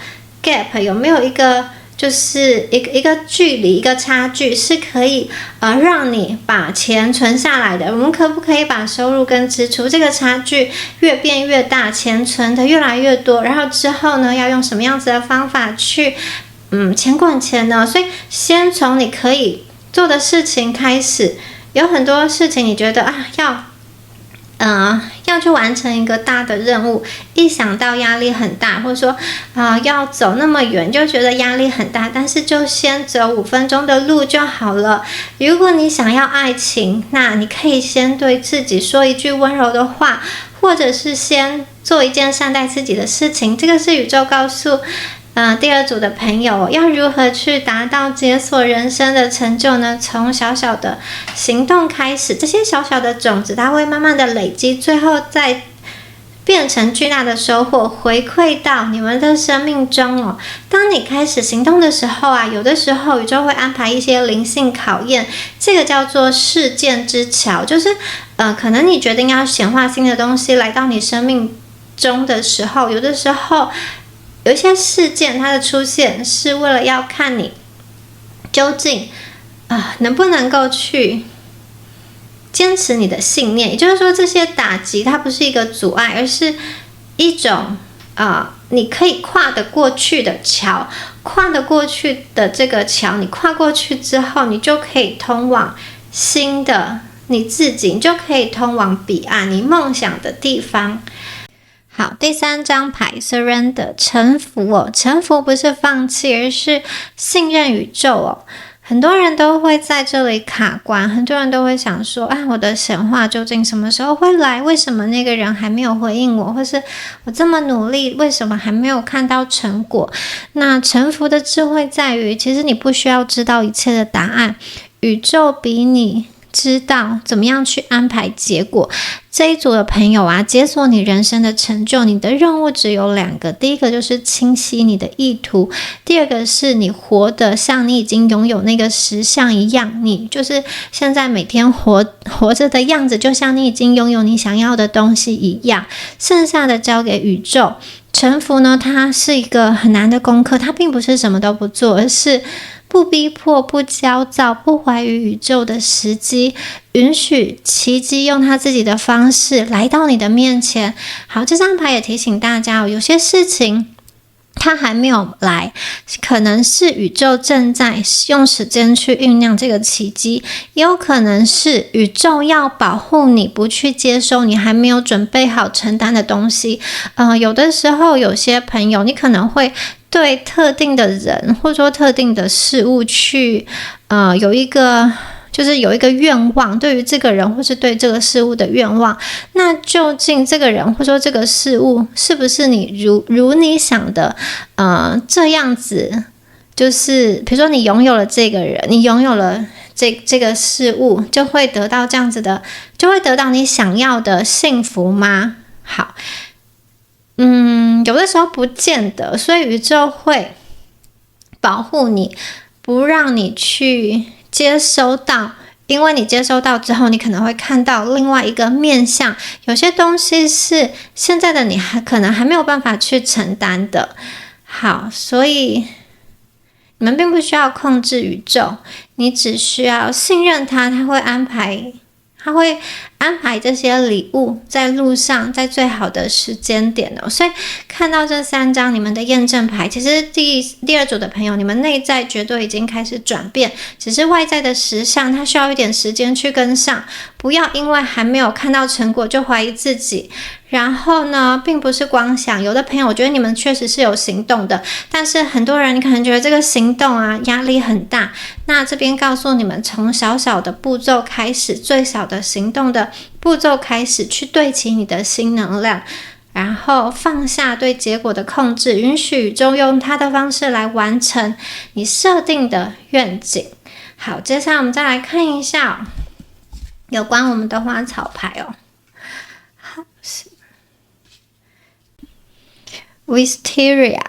gap， 有没有一个就是一个距离，一个差距是可以让你把钱存下来的。我们可不可以把收入跟支出这个差距越变越大，钱存的越来越多，然后之后呢要用什么样子的方法去钱滚钱呢？所以先从你可以做的事情开始。有很多事情你觉得要去完成一个大的任务，一想到压力很大，或者说要走那么远就觉得压力很大，但是就先走5分钟的路就好了。如果你想要爱情，那你可以先对自己说一句温柔的话，或者是先做一件善待自己的事情。这个是宇宙告诉第二组的朋友要如何去达到解锁人生的成就呢？从小小的行动开始，这些小小的种子它会慢慢的累积，最后再变成巨大的收获，回馈到你们的生命中哦。当你开始行动的时候啊，有的时候宇宙会安排一些灵性考验，这个叫做事件之桥，就是可能你决定要显化新的东西来到你生命中的时候，有的时候有一些事件它的出现是为了要看你究竟能不能够去坚持你的信念。也就是说，这些打击它不是一个阻碍，而是一种你可以跨得过去的桥。跨得过去的这个桥，你跨过去之后，你就可以通往新的你自己，你就可以通往彼岸，你梦想的地方。好，第3张牌 Surrender 臣服哦，臣服不是放弃，而是信任宇宙哦。很多人都会在这里卡关，很多人都会想说，啊，我的显化究竟什么时候会来？为什么那个人还没有回应我？或是我这么努力，为什么还没有看到成果？那臣服的智慧在于，其实你不需要知道一切的答案，宇宙比你知道怎么样去安排结果。这一组的朋友啊，解锁你人生的成就，你的任务只有2个。第一个就是清晰你的意图，第二个是你活得像你已经拥有那个实相一样，你就是现在每天活着的样子，就像你已经拥有你想要的东西一样。剩下的交给宇宙。臣服呢，它是一个很难的功课，它并不是什么都不做，而是不逼迫、不焦躁、不怀疑宇宙的时机，允许奇迹用他自己的方式来到你的面前。好，这张牌也提醒大家有些事情它还没有来，可能是宇宙正在用时间去酝酿这个奇迹，也有可能是宇宙要保护你不去接收你还没有准备好承担的东西。有的时候有些朋友你可能会对特定的人或者说特定的事物去有一个愿望，对于这个人或是对这个事物的愿望，那究竟这个人或者说这个事物是不是你如你想的这样子，就是比如说你拥有了这个人，你拥有了这个事物，就会得到这样子的，就会得到你想要的幸福吗？好，有的时候不见得，所以宇宙会保护你，不让你去接收到，因为你接收到之后，你可能会看到另外一个面向，有些东西是现在的你可能还没有办法去承担的。好，所以你们并不需要控制宇宙，你只需要信任它，它会安排这些礼物在路上，在最好的时间点哦。所以看到这3张你们的验证牌，其实第二组的朋友，你们内在绝对已经开始转变，只是外在的实相它需要一点时间去跟上。不要因为还没有看到成果就怀疑自己。然后呢，并不是光想，有的朋友我觉得你们确实是有行动的，但是很多人你可能觉得这个行动啊压力很大，那这边告诉你们，从小小的步骤开始，最小的行动的步骤开始，去对齐你的新能量，然后放下对结果的控制，允许宇宙用它的方式来完成你设定的愿景。好，接下来我们再来看一下有关我们的花草牌哦。好，Wisteria。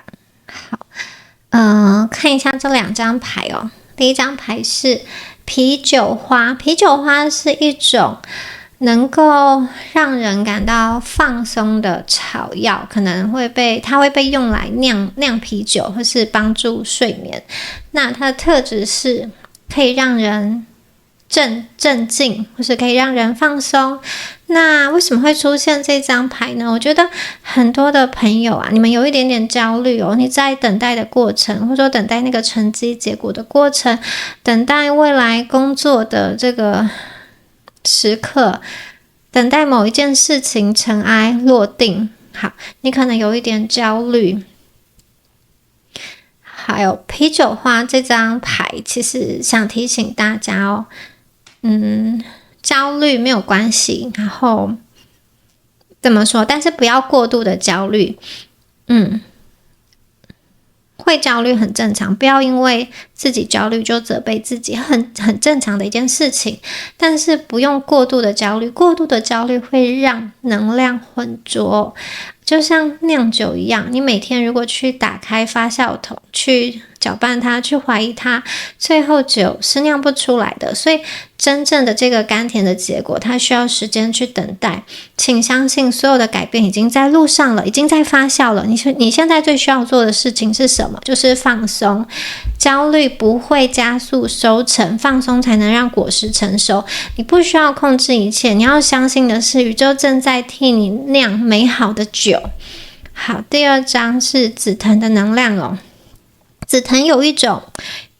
好，看一下这2张牌哦。第一张牌是啤酒花，啤酒花是一种能够让人感到放松的草药，可能它会被用来酿啤酒，或是帮助睡眠。那它的特质是可以让人镇静，或是可以让人放松。那为什么会出现这张牌呢？我觉得很多的朋友啊，你们有一点点焦虑哦。你在等待的过程，或者说等待那个成绩结果的过程，等待未来工作的这个时刻，等待某一件事情尘埃落定。好，你可能有一点焦虑。还有啤酒花这张牌，其实想提醒大家哦，焦虑没有关系，然后怎么说？但是不要过度的焦虑。会焦虑很正常，不要因为自己焦虑就责备自己，很正常的一件事情。但是不用过度的焦虑，过度的焦虑会让能量浑浊，就像酿酒一样，你每天如果去打开发酵桶，去搅拌它，去怀疑它，最后酒是酿不出来的。所以真正的这个甘甜的结果，它需要时间去等待。请相信所有的改变已经在路上了，已经在发酵了。你现在最需要做的事情是什么？就是放松。焦虑不会加速收成，放松才能让果实成熟。你不需要控制一切，你要相信的是宇宙正在替你酿美好的酒。好，第2张是紫藤的能量哦。紫藤有一种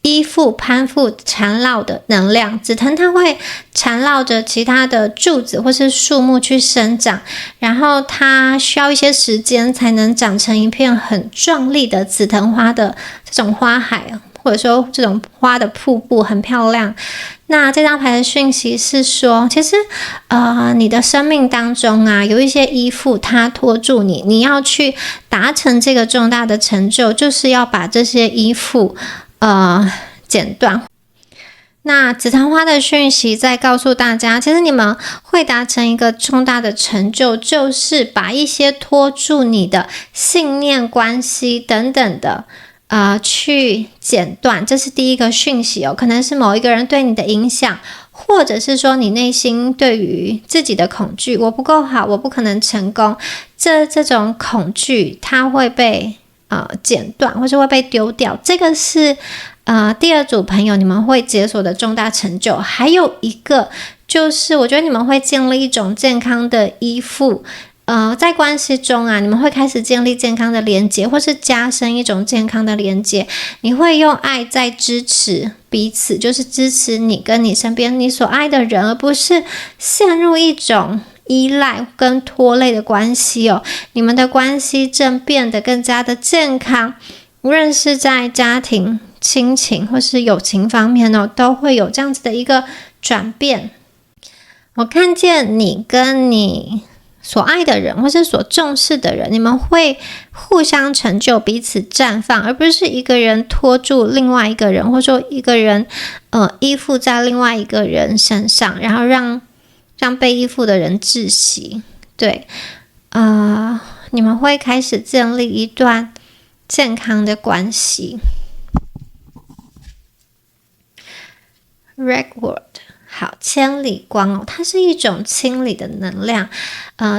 依附、攀附、缠绕的能量。紫藤它会缠绕着其他的柱子或是树木去生长，然后它需要一些时间才能长成一片很壮丽的紫藤花的这种花海。或者说这种花的瀑布很漂亮。那这张牌的讯息是说，其实你的生命当中啊，有一些依附它拖住你，你要去达成这个重大的成就，就是要把这些依附剪断。那紫藤花的讯息在告诉大家，其实你们会达成一个重大的成就，就是把一些拖住你的信念、关系等等的去剪断。这是第一个讯息可能是某一个人对你的影响，或者是说你内心对于自己的恐惧，我不够好，我不可能成功，这种恐惧它会被剪断，或是会被丢掉。这个是第二组朋友你们会解锁的重大成就。还有一个就是我觉得你们会建立一种健康的依附，在关系中啊，你们会开始建立健康的连结，或是加深一种健康的连结。你会用爱在支持彼此，就是支持你跟你身边你所爱的人，而不是陷入一种依赖跟拖累的关系你们的关系正变得更加的健康，无论是在家庭、亲情或是友情方面都会有这样子的一个转变。我看见你跟你所爱的人或是所重视的人，你们会互相成就，彼此绽放，而不是一个人拖住另外一个人，或者说一个人依附在另外一个人身上，然后让被依附的人窒息。对，你们会开始建立一段健康的关系。Redwood， 好，千里光它是一种清理的能量。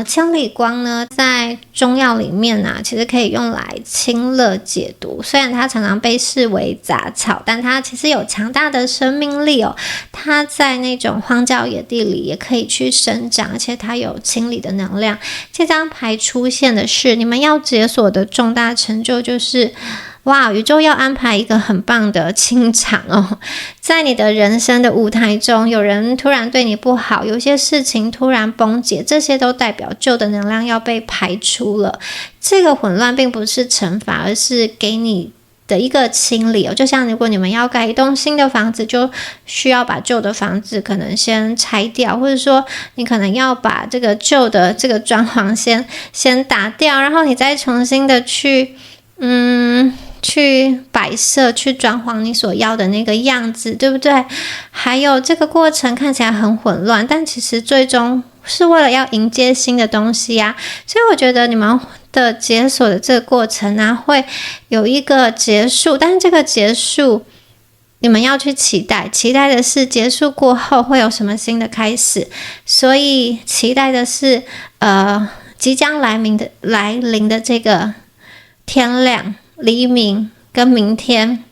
千里光呢，在中药里面啊，其实可以用来清热解毒。虽然它常常被视为杂草，但它其实有强大的生命力它在那种荒郊野地里也可以去生长，而且它有清理的能量。这张牌出现的是你们要解锁的重大成就，就是哇，宇宙要安排一个很棒的清场在你的人生的舞台中，有人突然对你不好，有些事情突然崩解，这些都代表旧的能量要被排出了。这个混乱并不是惩罚，而是给你的一个清理就像如果你们要盖一栋新的房子，就需要把旧的房子可能先拆掉，或者说你可能要把这个旧的这个装潢先打掉，然后你再重新的去摆设，去装潢你所要的那个样子，对不对？还有这个过程看起来很混乱，但其实最终是为了要迎接新的东西啊。所以我觉得你们的解锁的这个过程啊，会有一个结束，但是这个结束你们要去期待的是结束过后会有什么新的开始。所以期待的是即将来临的这个天亮、黎明跟明天。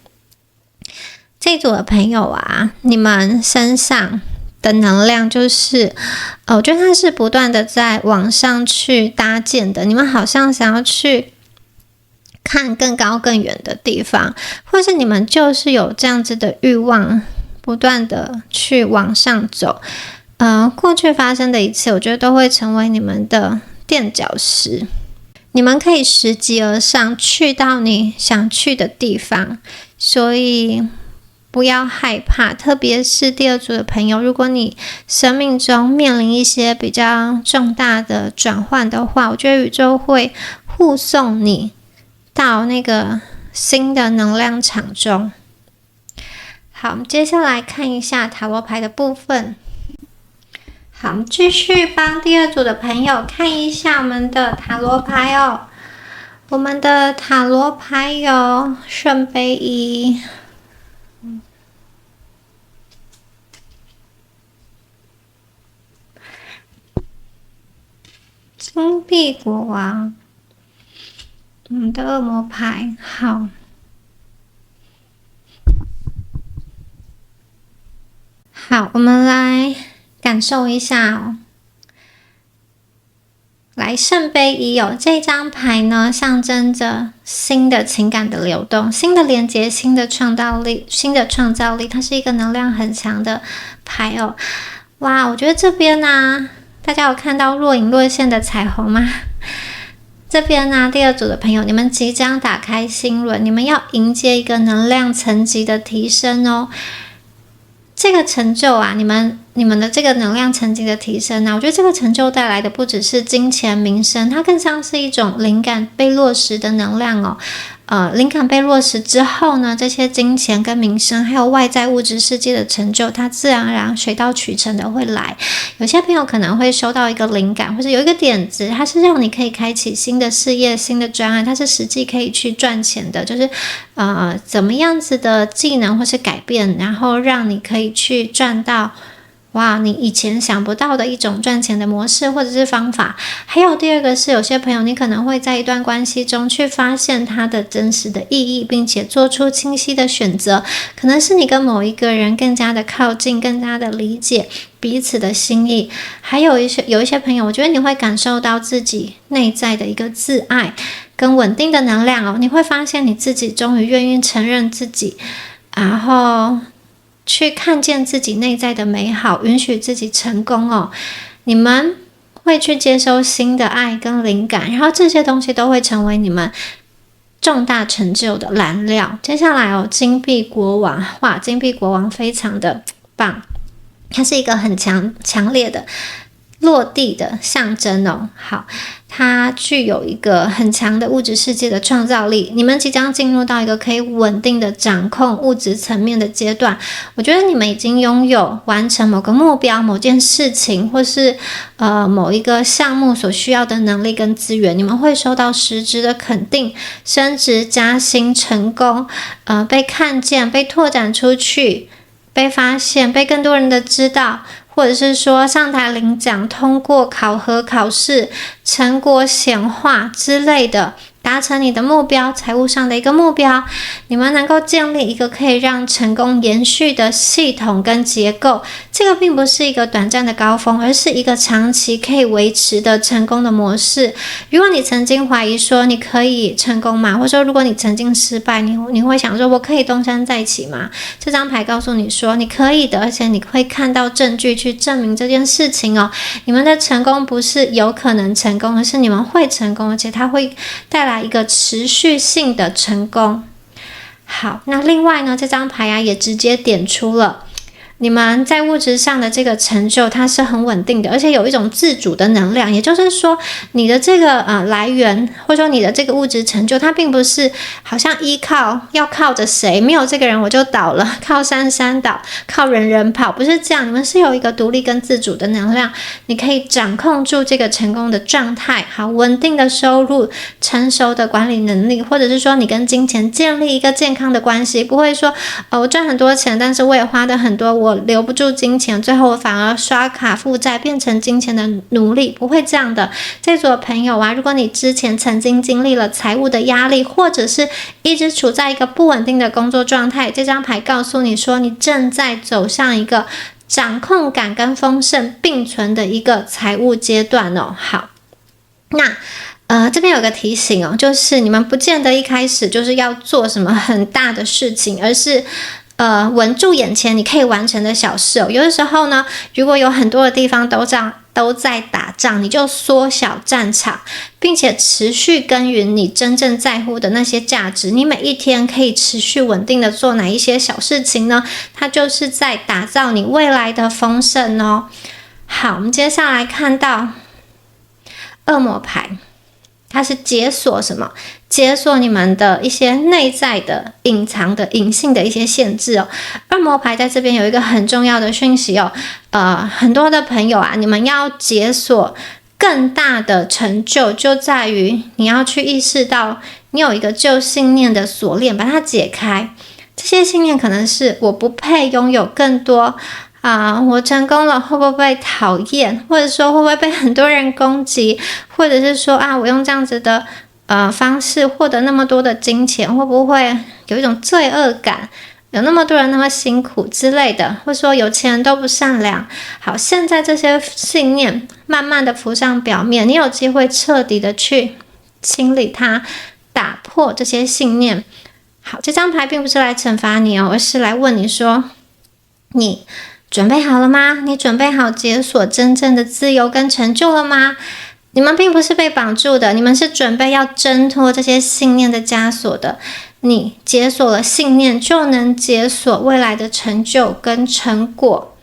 这组的朋友啊，你们身上的能量就是我觉得它是不断的在往上去搭建的。你们好像想要去看更高更远的地方，或是你们就是有这样子的欲望，不断的去往上走。过去发生的一切，我觉得都会成为你们的垫脚石。你们可以拾级而上，去到你想去的地方，所以不要害怕。特别是第二组的朋友，如果你生命中面临一些比较重大的转换的话，我觉得宇宙会护送你到那个新的能量场中。好，我们接下来看一下塔罗牌的部分。好，我们继续帮第二组的朋友看一下我们的塔罗牌我们的塔罗牌有圣杯一、金币国王、我们的恶魔牌。好，我们来感受一下来，圣杯一这张牌呢，象征着新的情感的流动、新的连接、新的创造力，它是一个能量很强的牌哇，我觉得这边大家有看到若隐若现的彩虹吗？这边呢，第二组的朋友，你们即将打开心轮，你们要迎接一个能量层级的提升哦。这个成就啊，你们的这个能量层级的提升啊，我觉得这个成就带来的不只是金钱名声，它更像是一种灵感被落实的能量哦。灵感被落实之后呢，这些金钱跟名声，还有外在物质世界的成就，它自然而然水到渠成的会来。有些朋友可能会收到一个灵感，或者有一个点子，它是让你可以开启新的事业、新的专案，它是实际可以去赚钱的，就是怎么样子的技能或是改变，然后让你可以去赚到哇，你以前想不到的一种赚钱的模式或者是方法。还有第二个是，有些朋友你可能会在一段关系中去发现它的真实的意义，并且做出清晰的选择，可能是你跟某一个人更加的靠近，更加的理解彼此的心意。还有一些朋友，我觉得你会感受到自己内在的一个自爱跟稳定的能量哦，你会发现你自己终于愿意承认自己，然后去看见自己内在的美好，允许自己成功哦。你们会去接收新的爱跟灵感，然后这些东西都会成为你们重大成就的燃料。接下来金币国王，哇，金币国王非常的棒，它是一个很强烈的落地的象征哦。好，它具有一个很强的物质世界的创造力。你们即将进入到一个可以稳定的掌控物质层面的阶段。我觉得你们已经拥有完成某个目标、某件事情，或是某一个项目所需要的能力跟资源。你们会收到实质的肯定，升职加薪、成功，被看见、被拓展出去、被发现、被更多人的知道。或者是说上台领奖、通过考核考试、成果显化之类的，达成你的目标，财务上的一个目标。你们能够建立一个可以让成功延续的系统跟结构，这个并不是一个短暂的高峰，而是一个长期可以维持的成功的模式。如果你曾经怀疑说你可以成功吗？或者说如果你曾经失败，你会想说我可以东山再起吗？这张牌告诉你说你可以的，而且你会看到证据去证明这件事情哦。你们的成功不是有可能成功，而是你们会成功，而且它会带来一个持续性的成功。好，那另外呢，这张牌也直接点出了你们在物质上的这个成就，它是很稳定的，而且有一种自主的能量。也就是说，你的这个来源，或者说你的这个物质成就，它并不是好像要靠着谁，没有这个人我就倒了，靠山山倒，靠人人跑，不是这样。你们是有一个独立跟自主的能量，你可以掌控住这个成功的状态，好，稳定的收入，成熟的管理能力，或者是说你跟金钱建立一个健康的关系，不会说我赚很多钱，但是我也花的很多，我留不住金钱，最后我反而刷卡负债，变成金钱的奴隶，不会这样的。这组的朋友如果你之前曾经经历了财务的压力，或者是一直处在一个不稳定的工作状态，这张牌告诉你说你正在走向一个掌控感跟丰盛并存的一个财务阶段哦。好，那这边有个提醒就是你们不见得一开始就是要做什么很大的事情，而是稳住眼前你可以完成的小事有的时候呢，如果有很多的地方都在打仗，你就缩小战场，并且持续耕耘你真正在乎的那些价值。你每一天可以持续稳定的做哪一些小事情呢？它就是在打造你未来的丰盛哦。好，我们接下来看到恶魔牌，它是解锁什么？解锁你们的一些内在的隐藏的隐性的一些限制恶魔牌在这边有一个很重要的讯息很多的朋友你们要解锁更大的成就，就在于你要去意识到你有一个旧信念的锁链，把它解开。这些信念可能是我不配拥有更多我成功了会不会被讨厌，或者说会不会被很多人攻击，或者是说我用这样子的方式获得那么多的金钱，会不会有一种罪恶感，有那么多人那么辛苦之类的，或者说有钱人都不善良。好，现在这些信念慢慢的浮上表面，你有机会彻底的去清理它，打破这些信念。好，这张牌并不是来惩罚你而是来问你说，你准备好了吗？你准备好解锁真正的自由跟成就了吗？你们并不是被绑住的，你们是准备要挣脱这些信念的枷锁的。你解锁了信念，就能解锁未来的成就跟成果。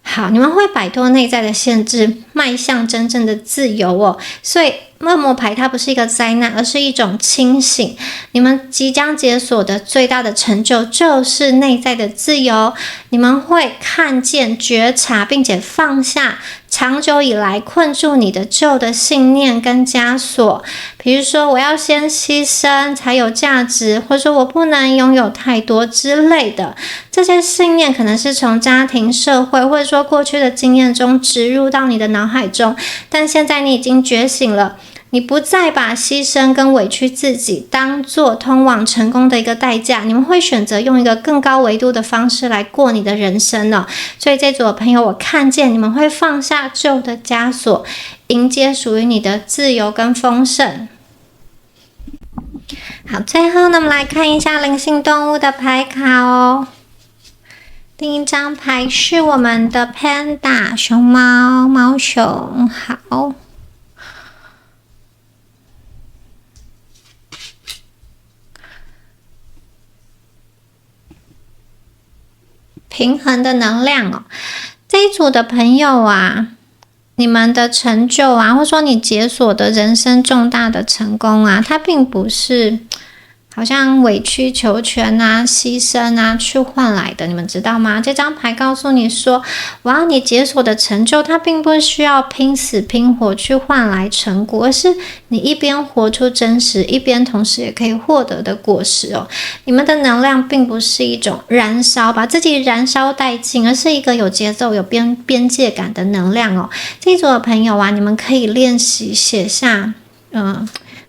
好，你们会摆脱内在的限制，迈向真正的自由哦。所以恶魔牌它不是一个灾难，而是一种清醒。你们即将解锁的最大的成就就是内在的自由。你们会看见、觉察，并且放下长久以来困住你的旧的信念跟枷锁。比如说，我要先牺牲才有价值，或者说我不能拥有太多之类的。这些信念可能是从家庭、社会，或者说过去的经验中植入到你的脑海中，但现在你已经觉醒了。你不再把牺牲跟委屈自己当作通往成功的一个代价，你们会选择用一个更高维度的方式来过你的人生了。所以这组的朋友，我看见你们会放下旧的枷锁，迎接属于你的自由跟丰盛。好，最后呢，我们来看一下灵性动物的牌卡哦。第一张牌是我们的 Panda 熊猫，猫熊。好。平衡的能量哦，这一组的朋友啊，你们的成就啊，或者说你解锁的人生重大的成功啊，它并不是好像委曲求全啊、牺牲啊去换来的，你们知道吗？这张牌告诉你说，哇，你解锁的成就，它并不需要拼死拼活去换来成果，而是你一边活出真实，一边同时也可以获得的果实哦。你们的能量并不是一种燃烧，把自己燃烧殆尽，而是一个有节奏、有边界感的能量哦。这一组的朋友啊，你们可以练习写下，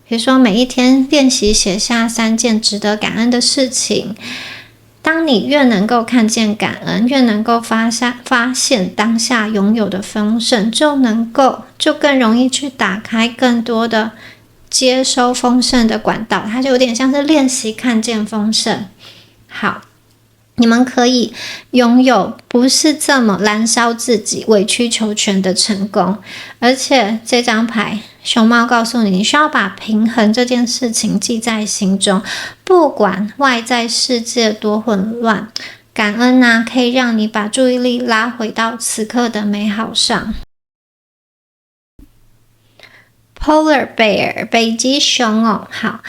比如说每一天练习写下3件值得感恩的事情。当你越能够看见感恩，越能够发现当下拥有的丰盛，就更容易去打开更多的接收丰盛的管道。它就有点像是练习看见丰盛。好，你们可以拥有不是这么燃烧自己、委曲求全的成功，而且这张牌熊猫告诉你，你需要把平衡这件事情记在心中，不管外在世界多混乱，感恩啊，可以让你把注意力拉回到此刻的美好上。Polar Bear 北极熊哦，好，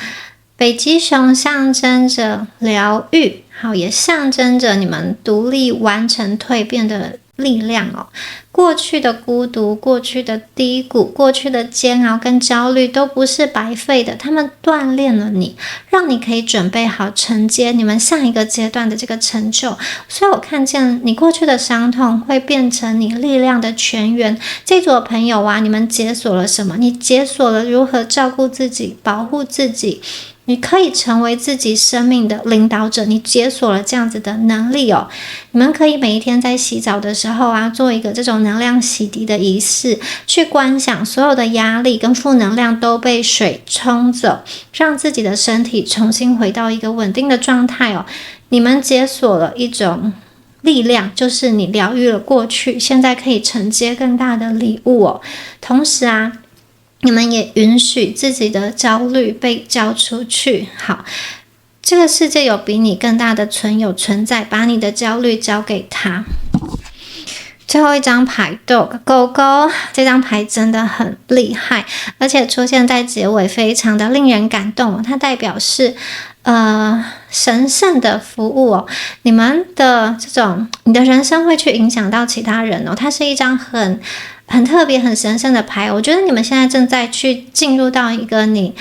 北极熊象征着疗愈，好，也象征着你们独立完成蜕变的力量哦。过去的孤独、过去的低谷、过去的煎熬跟焦虑都不是白费的，他们锻炼了你，让你可以准备好承接你们下一个阶段的这个成就。所以我看见你过去的伤痛会变成你力量的泉源。这组的朋友啊，你们解锁了什么？你解锁了如何照顾自己、保护自己。你可以成为自己生命的领导者，你解锁了这样子的能力哦。你们可以每一天在洗澡的时候啊，做一个这种能量洗涤的仪式，去观想所有的压力跟负能量都被水冲走，让自己的身体重新回到一个稳定的状态哦。你们解锁了一种力量，就是你疗愈了过去，现在可以承接更大的礼物哦。同时啊，你们也允许自己的焦虑被交出去。好，这个世界有比你更大的存在，把你的焦虑交给他。最后一张牌 Dog 狗狗，这张牌真的很厉害，而且出现在结尾非常的令人感动。它代表是神圣的服务哦。你们的你的人生会去影响到其他人哦。它是一张很特别、很神圣的牌。我觉得你们现在正在去进入到一个你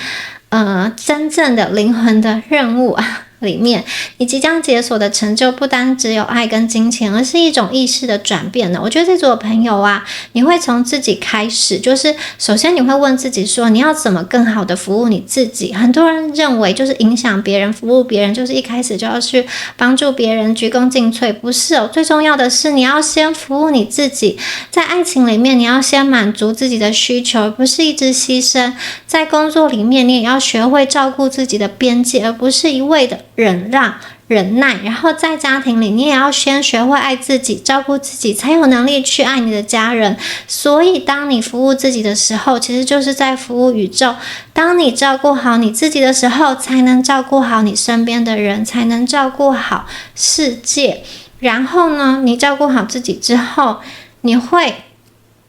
真正的灵魂的任务里面，你即将解锁的成就不单只有爱跟金钱，而是一种意识的转变呢。我觉得这组的朋友啊，你会从自己开始，就是首先你会问自己说，你要怎么更好的服务你自己。很多人认为就是影响别人、服务别人，就是一开始就要去帮助别人、鞠躬尽瘁，不是哦。最重要的是你要先服务你自己。在爱情里面，你要先满足自己的需求，而不是一直牺牲。在工作里面，你也要学会照顾自己的边界，而不是一味的忍让，忍耐，然后在家庭里，你也要先学会爱自己，照顾自己，才有能力去爱你的家人。所以，当你服务自己的时候，其实就是在服务宇宙。当你照顾好你自己的时候，才能照顾好你身边的人，才能照顾好世界。然后呢，你照顾好自己之后，你会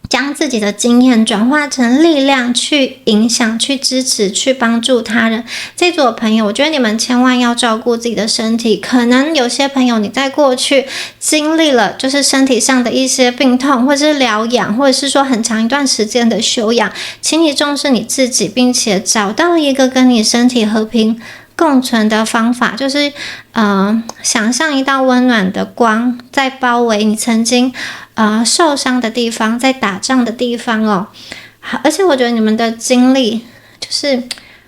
将自己的经验转化成力量，去影响、去支持、去帮助他人。这组的朋友，我觉得你们千万要照顾自己的身体。可能有些朋友你在过去经历了就是身体上的一些病痛，或者是疗养，或者是说很长一段时间的休养，请你重视你自己，并且找到一个跟你身体和平共存的方法，就是想象一道温暖的光在包围你曾经受伤的地方，在打仗的地方哦。好，而且我觉得你们的经历就是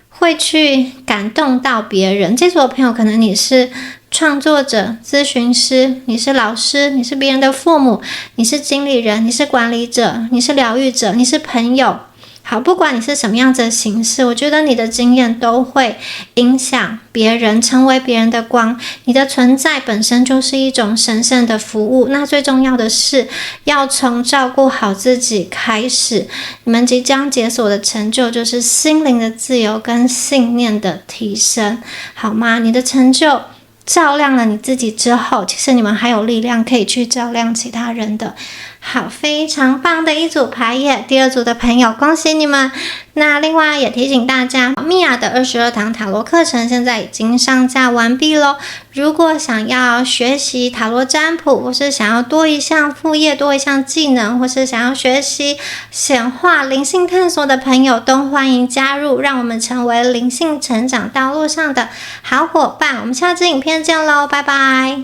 会去感动到别人。这组的朋友，可能你是创作者、咨询师，你是老师，你是别人的父母，你是经理人，你是管理者，你是疗愈者，你是朋友。好，不管你是什么样子的形式，我觉得你的经验都会影响别人，成为别人的光。你的存在本身就是一种神圣的服务。那最重要的是，要从照顾好自己开始。你们即将解锁的成就，就是心灵的自由跟信念的提升，好吗？你的成就照亮了你自己之后，其实你们还有力量可以去照亮其他人的。好，非常棒的一组牌耶！第二组的朋友，恭喜你们！那另外也提醒大家，米娅的22堂塔罗课程现在已经上架完毕咯。如果想要学习塔罗占卜，或是想要多一项副业、多一项技能，或是想要学习显化灵性探索的朋友，都欢迎加入，让我们成为灵性成长道路上的好伙伴。我们下支影片见咯，拜拜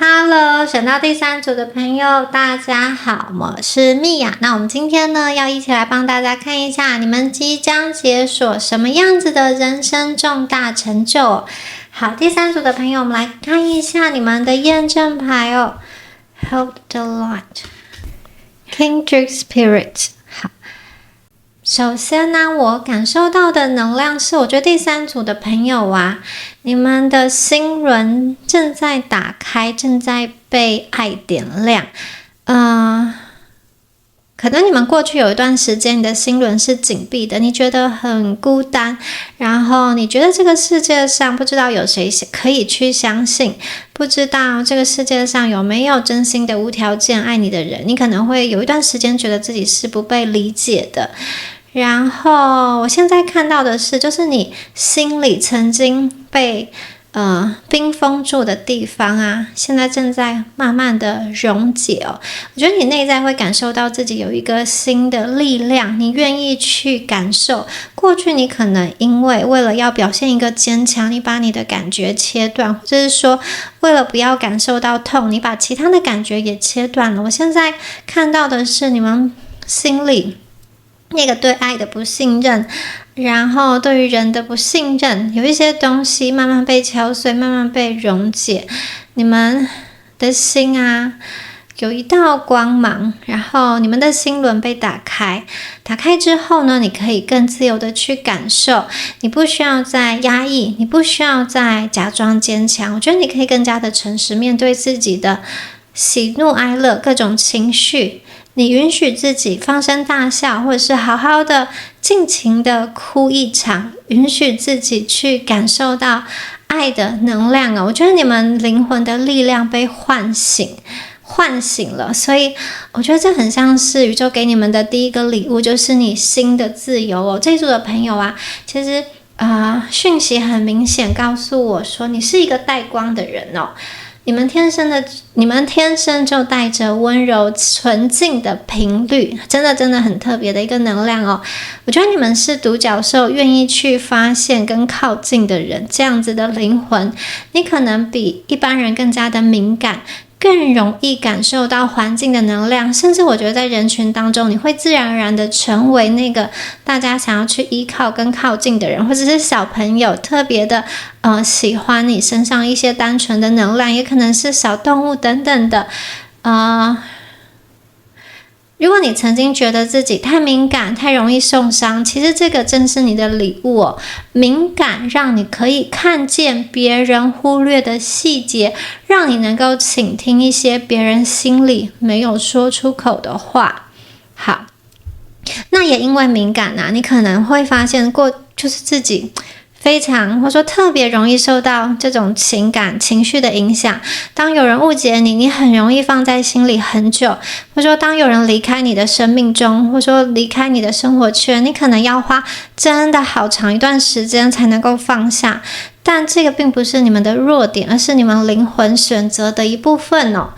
！Hello， 选到第3组的朋友，大家好，我是米娅。那我们今天呢，要一起来帮大家看一下，你们即将解锁什么样子的人生重大成就哦。好，第3组的朋友，我们来看一下你们的验证牌哦。Hold the light, Kindred Spirit。好，首先呢，我感受到的能量是，我觉得第3组的朋友啊，你们的心轮正在打开，正在被爱点亮。可能你们过去有一段时间，你的心轮是紧闭的，你觉得很孤单，然后你觉得这个世界上不知道有谁可以去相信，不知道这个世界上有没有真心的无条件爱你的人，你可能会有一段时间觉得自己是不被理解的。然后我现在看到的是，就是你心里曾经被冰封住的地方啊，现在正在慢慢的溶解哦。我觉得你内在会感受到自己有一个新的力量，你愿意去感受。过去你可能为了要表现一个坚强，你把你的感觉切断，或者是说为了不要感受到痛，你把其他的感觉也切断了。我现在看到的是你们心里那个对爱的不信任，然后对于人的不信任，有一些东西慢慢被敲碎，慢慢被溶解。你们的心啊，有一道光芒，然后你们的心轮被打开。打开之后呢，你可以更自由的去感受，你不需要再压抑，你不需要再假装坚强。我觉得你可以更加的诚实面对自己的喜怒哀乐各种情绪。你允许自己放声大笑，或者是好好的尽情的哭一场，允许自己去感受到爱的能量哦。我觉得你们灵魂的力量被唤醒了，所以我觉得这很像是宇宙给你们的第一个礼物，就是你心的自由哦。这一组的朋友啊，其实讯息很明显告诉我说，你是一个带光的人哦。你们天生就带着温柔纯净的频率，真的很特别的一个能量哦。我觉得你们是独角兽，愿意去发现跟靠近的人，这样子的灵魂，你可能比一般人更加的敏感，更容易感受到环境的能量，甚至我觉得在人群当中，你会自然而然的成为那个大家想要去依靠跟靠近的人，或者是小朋友特别的喜欢你身上一些单纯的能量，也可能是小动物等等的如果你曾经觉得自己太敏感、太容易受伤，其实这个正是你的礼物哦。敏感让你可以看见别人忽略的细节，让你能够倾听一些别人心里没有说出口的话。好，那也因为敏感啊，你可能会发现就是自己非常或者说特别容易受到这种情绪的影响。当有人误解你，你很容易放在心里很久，或者说当有人离开你的生命中，或者说离开你的生活圈，你可能要花真的好长一段时间才能够放下。但这个并不是你们的弱点，而是你们灵魂选择的一部分哦。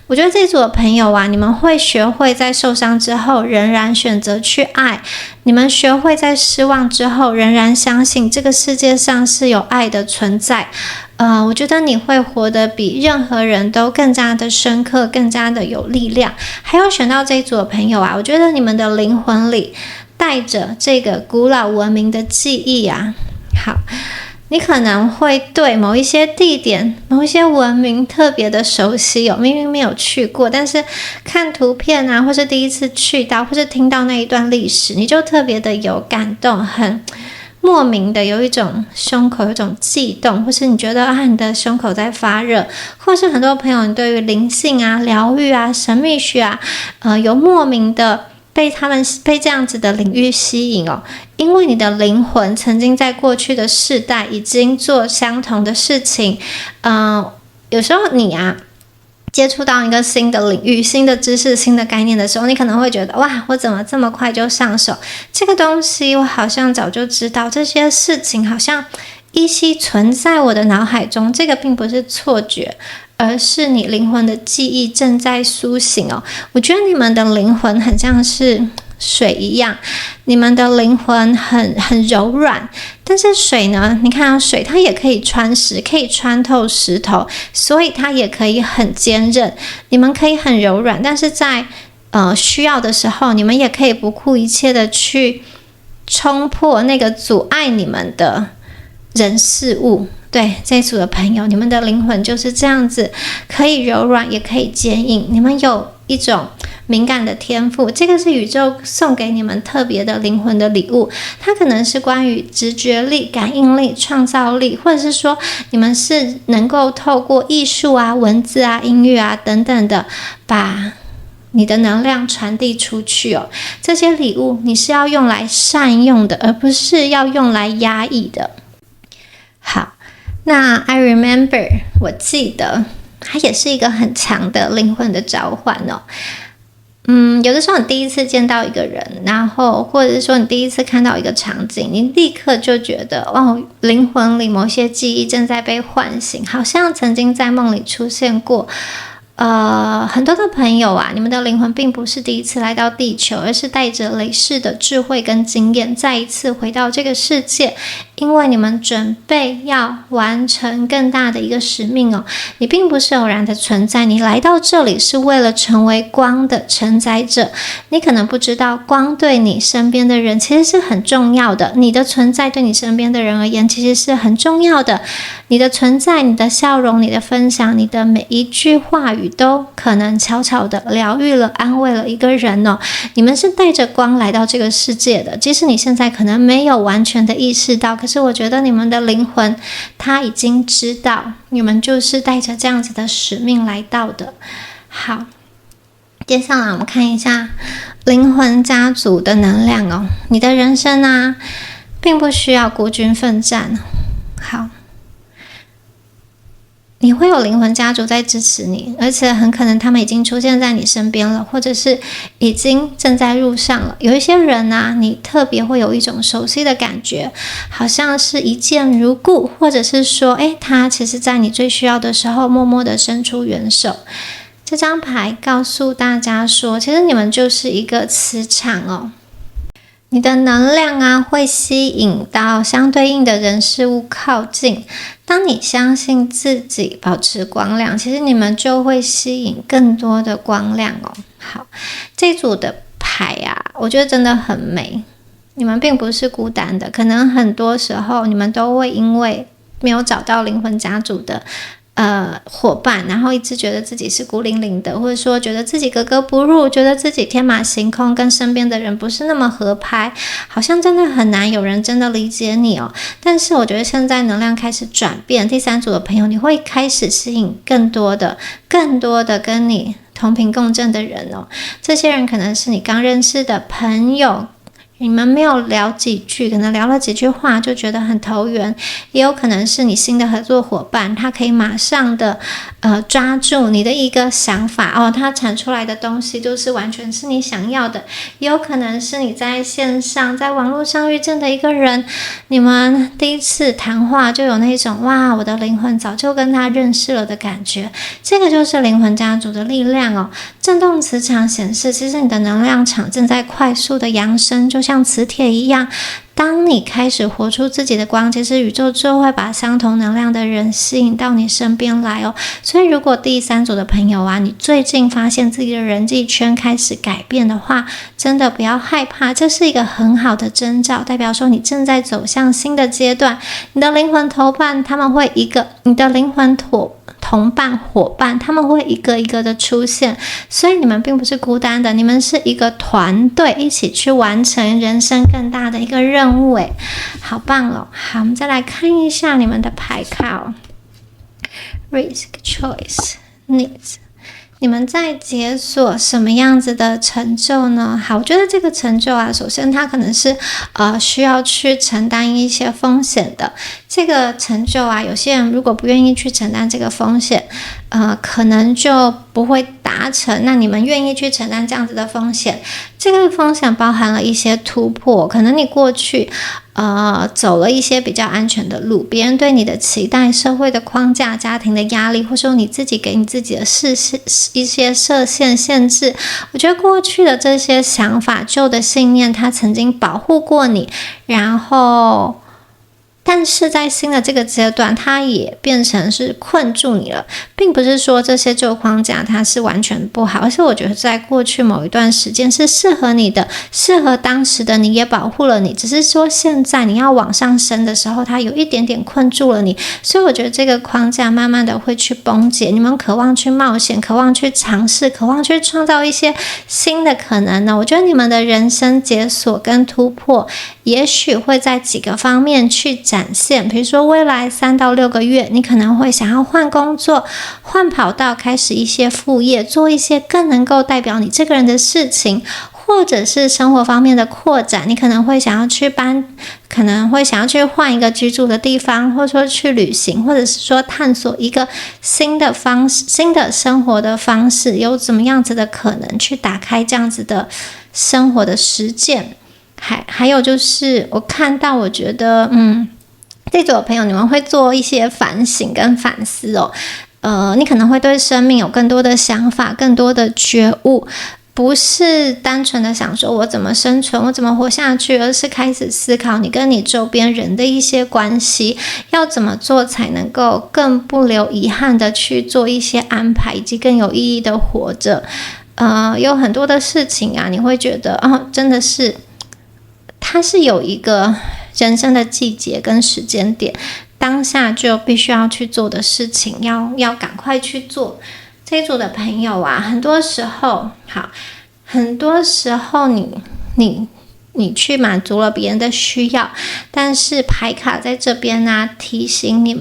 我觉得这组的朋友啊，你们会学会在受伤之后仍然选择去爱，你们学会在失望之后仍然相信这个世界上是有爱的存在。我觉得你会活得比任何人都更加的深刻，更加的有力量。还有选到这一组的朋友啊，我觉得你们的灵魂里带着这个古老文明的记忆啊。好，你可能会对某一些地点、某一些文明特别的熟悉哦，明明没有去过，但是看图片啊，或是第一次去到，或是听到那一段历史，你就特别的有感动，很莫名的有一种胸口有一种悸动，或是你觉得你的胸口在发热，或是很多朋友你对于灵性啊、疗愈啊、神秘学啊，有莫名的被这样子的领域吸引哦，因为你的灵魂曾经在过去的世代已经做相同的事情。有时候你接触到一个新的领域、新的知识、新的概念的时候，你可能会觉得哇，我怎么这么快就上手？这个东西我好像早就知道，这些事情好像依稀存在我的脑海中。这个并不是错觉，而是你灵魂的记忆正在苏醒哦。我觉得你们的灵魂很像是水一样，你们的灵魂很柔软，但是水呢，你看水它也可以穿石，可以穿透石头，所以它也可以很坚韧。你们可以很柔软，但是在需要的时候，你们也可以不顾一切的去冲破那个阻碍你们的人事物。对，这一组的朋友，你们的灵魂就是这样子，可以柔软也可以坚硬。你们有一种敏感的天赋，这个是宇宙送给你们特别的灵魂的礼物。它可能是关于直觉力、感应力、创造力，或者是说你们是能够透过艺术啊、文字啊、音乐啊等等的，把你的能量传递出去哦。这些礼物你是要用来善用的，而不是要用来压抑的。好，那 I remember 我记得它也是一个很强的灵魂的召唤哦。有的时候你第一次见到一个人，然后或者是说你第一次看到一个场景，你立刻就觉得灵魂里某些记忆正在被唤醒，好像曾经在梦里出现过。很多的朋友啊，你们的灵魂并不是第一次来到地球，而是带着累世的智慧跟经验，再一次回到这个世界，因为你们准备要完成更大的一个使命哦。你并不是偶然的存在，你来到这里是为了成为光的承载者。你可能不知道，光对你身边的人其实是很重要的，你的存在对你身边的人而言其实是很重要的。你的存在、你的笑容、你的分享、你的每一句话语都可能悄悄的疗愈了、安慰了一个人哦。你们是带着光来到这个世界的，即使你现在可能没有完全的意识到，可是我觉得你们的灵魂它已经知道，你们就是带着这样子的使命来到的。好，接下来我们看一下灵魂家族的能量哦。你的人生啊，并不需要孤军奋战。好，你会有灵魂家族在支持你，而且很可能他们已经出现在你身边了，或者是已经正在路上了。有一些人啊，你特别会有一种熟悉的感觉，好像是一见如故，或者是说他其实在你最需要的时候默默的伸出援手。这张牌告诉大家说，其实你们就是一个磁场哦。你的能量啊，会吸引到相对应的人事物靠近。当你相信自己，保持光亮，其实你们就会吸引更多的光亮哦。好，这组的牌啊，我觉得真的很美。你们并不是孤单的，可能很多时候你们都会因为没有找到灵魂家族的伙伴，然后一直觉得自己是孤零零的，或者说觉得自己格格不入，觉得自己天马行空，跟身边的人不是那么合拍，好像真的很难有人真的理解你哦。但是我觉得现在能量开始转变，第三组的朋友，你会开始吸引更多的跟你同频共振的人哦。这些人可能是你刚认识的朋友，你们没有聊几句，可能聊了几句话就觉得很投缘，也有可能是你新的合作伙伴，他可以马上的抓住你的一个想法哦，他产出来的东西就是完全是你想要的，也有可能是你在线上在网络上遇见的一个人，你们第一次谈话就有那种哇，我的灵魂早就跟他认识了的感觉，这个就是灵魂家族的力量哦。振动磁场显示，其实你的能量场正在快速的扬升，就像磁铁一样，当你开始活出自己的光，其实宇宙就会把相同能量的人吸引到你身边来哦。所以如果第三组的朋友啊，你最近发现自己的人际圈开始改变的话，真的不要害怕，这是一个很好的征兆，代表说你正在走向新的阶段。你的灵魂同伴他们会你的灵魂同伴伙伴他们会一个一个的出现，所以你们并不是孤单的，你们是一个团队，一起去完成人生更大的一个任务诶，好棒哦。好，我们再来看一下你们的牌卡哦。Risk, choice, needs， 你们在解锁什么样子的成就呢？好，我觉得这个成就啊，首先它可能是需要去承担一些风险的。这个成就啊，有些人如果不愿意去承担这个风险，可能就不会达成。那你们愿意去承担这样子的风险，这个风险包含了一些突破，可能你过去走了一些比较安全的路，别人对你的期待，社会的框架，家庭的压力，或者说你自己给你自己的一些设限限制，我觉得过去的这些想法，旧的信念，它曾经保护过你，然后但是在新的这个阶段，它也变成是困住你了，并不是说这些旧框架它是完全不好，而是我觉得在过去某一段时间是适合你的，适合当时的你，也保护了你，只是说现在你要往上升的时候，它有一点点困住了你，所以我觉得这个框架慢慢的会去崩解，你们渴望去冒险，渴望去尝试，渴望去创造一些新的可能呢。我觉得你们的人生解锁跟突破，也许会在几个方面去展现，比如说未来3到6个月，你可能会想要换工作、换跑道，开始一些副业，做一些更能够代表你这个人的事情，或者是生活方面的扩展，你可能会想要去可能会想要去换一个居住的地方，或者说去旅行，或者是说探索一个新的方式、新的生活的方式，有怎么样子的可能去打开这样子的生活的实践。还有就是我看到，我觉得这组的朋友你们会做一些反省跟反思哦。你可能会对生命有更多的想法，更多的觉悟，不是单纯的想说我怎么生存，我怎么活下去，而是开始思考你跟你周边人的一些关系，要怎么做才能够更不留遗憾的去做一些安排，以及更有意义的活着。有很多的事情啊，你会觉得真的是它是有一个人生的季节跟时间点，当下就必须要去做的事情，要赶快去做。这一组的朋友啊，很多时候你去满足了别人的需要，但是牌卡在这边呢，提醒你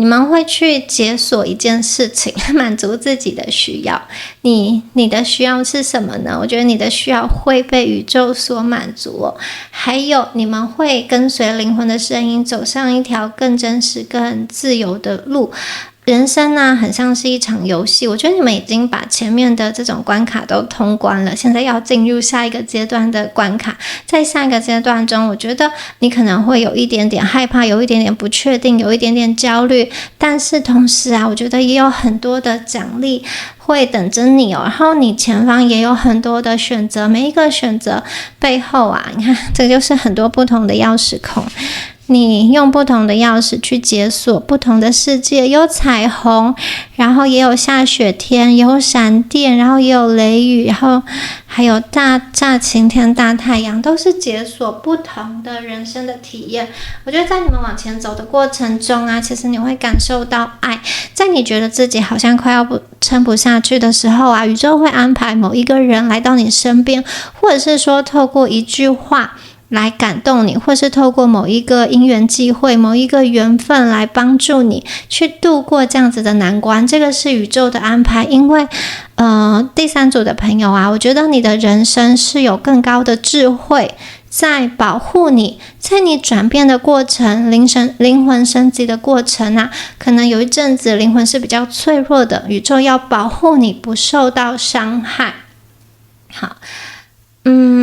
们会去解锁一件事情，满足自己的需要。你的需要是什么呢？我觉得你的需要会被宇宙所满足哦。还有你们会跟随灵魂的声音，走上一条更真实、更自由的路。人生呢，很像是一场游戏，我觉得你们已经把前面的这种关卡都通关了，现在要进入下一个阶段的关卡。在下一个阶段中，我觉得你可能会有一点点害怕，有一点点不确定，有一点点焦虑，但是同时啊，我觉得也有很多的奖励会等着你哦。然后你前方也有很多的选择，每一个选择背后啊，你看这就是很多不同的钥匙孔。你用不同的钥匙去解锁不同的世界，有彩虹，然后也有下雪天，也有闪电，然后也有雷雨，然后还有大晴天、大太阳，都是解锁不同的人生的体验。我觉得在你们往前走的过程中啊，其实你会感受到爱。在你觉得自己好像快要撑不下去的时候啊，宇宙会安排某一个人来到你身边，或者是说透过一句话来感动你，或是透过某一个因缘际会，某一个缘分来帮助你去度过这样子的难关。这个是宇宙的安排。因为第三组的朋友啊，我觉得你的人生是有更高的智慧在保护你，在你转变的过程，灵魂升级的过程啊，可能有一阵子灵魂是比较脆弱的，宇宙要保护你不受到伤害。好，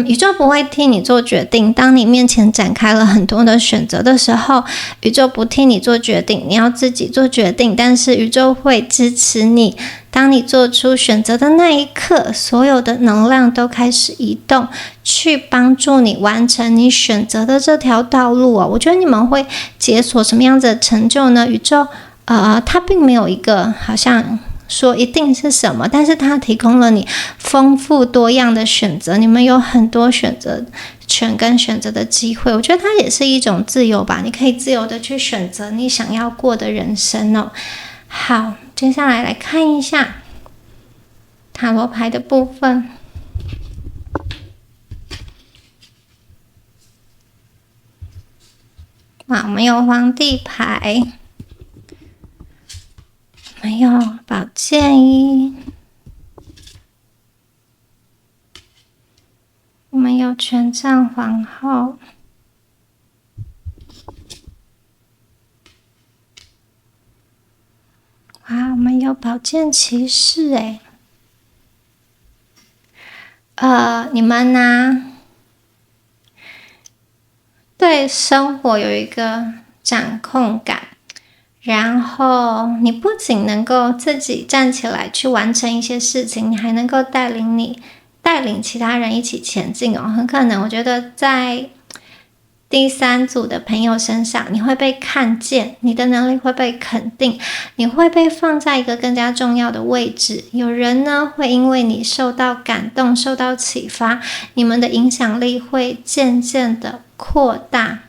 宇宙不会替你做决定。当你面前展开了很多的选择的时候，宇宙不替你做决定，你要自己做决定。但是宇宙会支持你。当你做出选择的那一刻，所有的能量都开始移动，去帮助你完成你选择的这条道路哦。我觉得你们会解锁什么样子的成就呢？宇宙它并没有一个好像说一定是什么，但是它提供了你丰富多样的选择，你们有很多选择权跟选择的机会。我觉得它也是一种自由吧，你可以自由的去选择你想要过的人生哦。好，接下来看一下塔罗牌的部分。我们有皇帝牌，我们有宝剑一，我们有权杖皇后，哇，我们有宝剑骑士诶。你们呢，对生活有一个掌控感，然后你不仅能够自己站起来去完成一些事情，你还能够带领其他人一起前进哦。很可能我觉得在第三组的朋友身上，你会被看见，你的能力会被肯定，你会被放在一个更加重要的位置。有人呢会因为你受到感动，受到启发，你们的影响力会渐渐的扩大。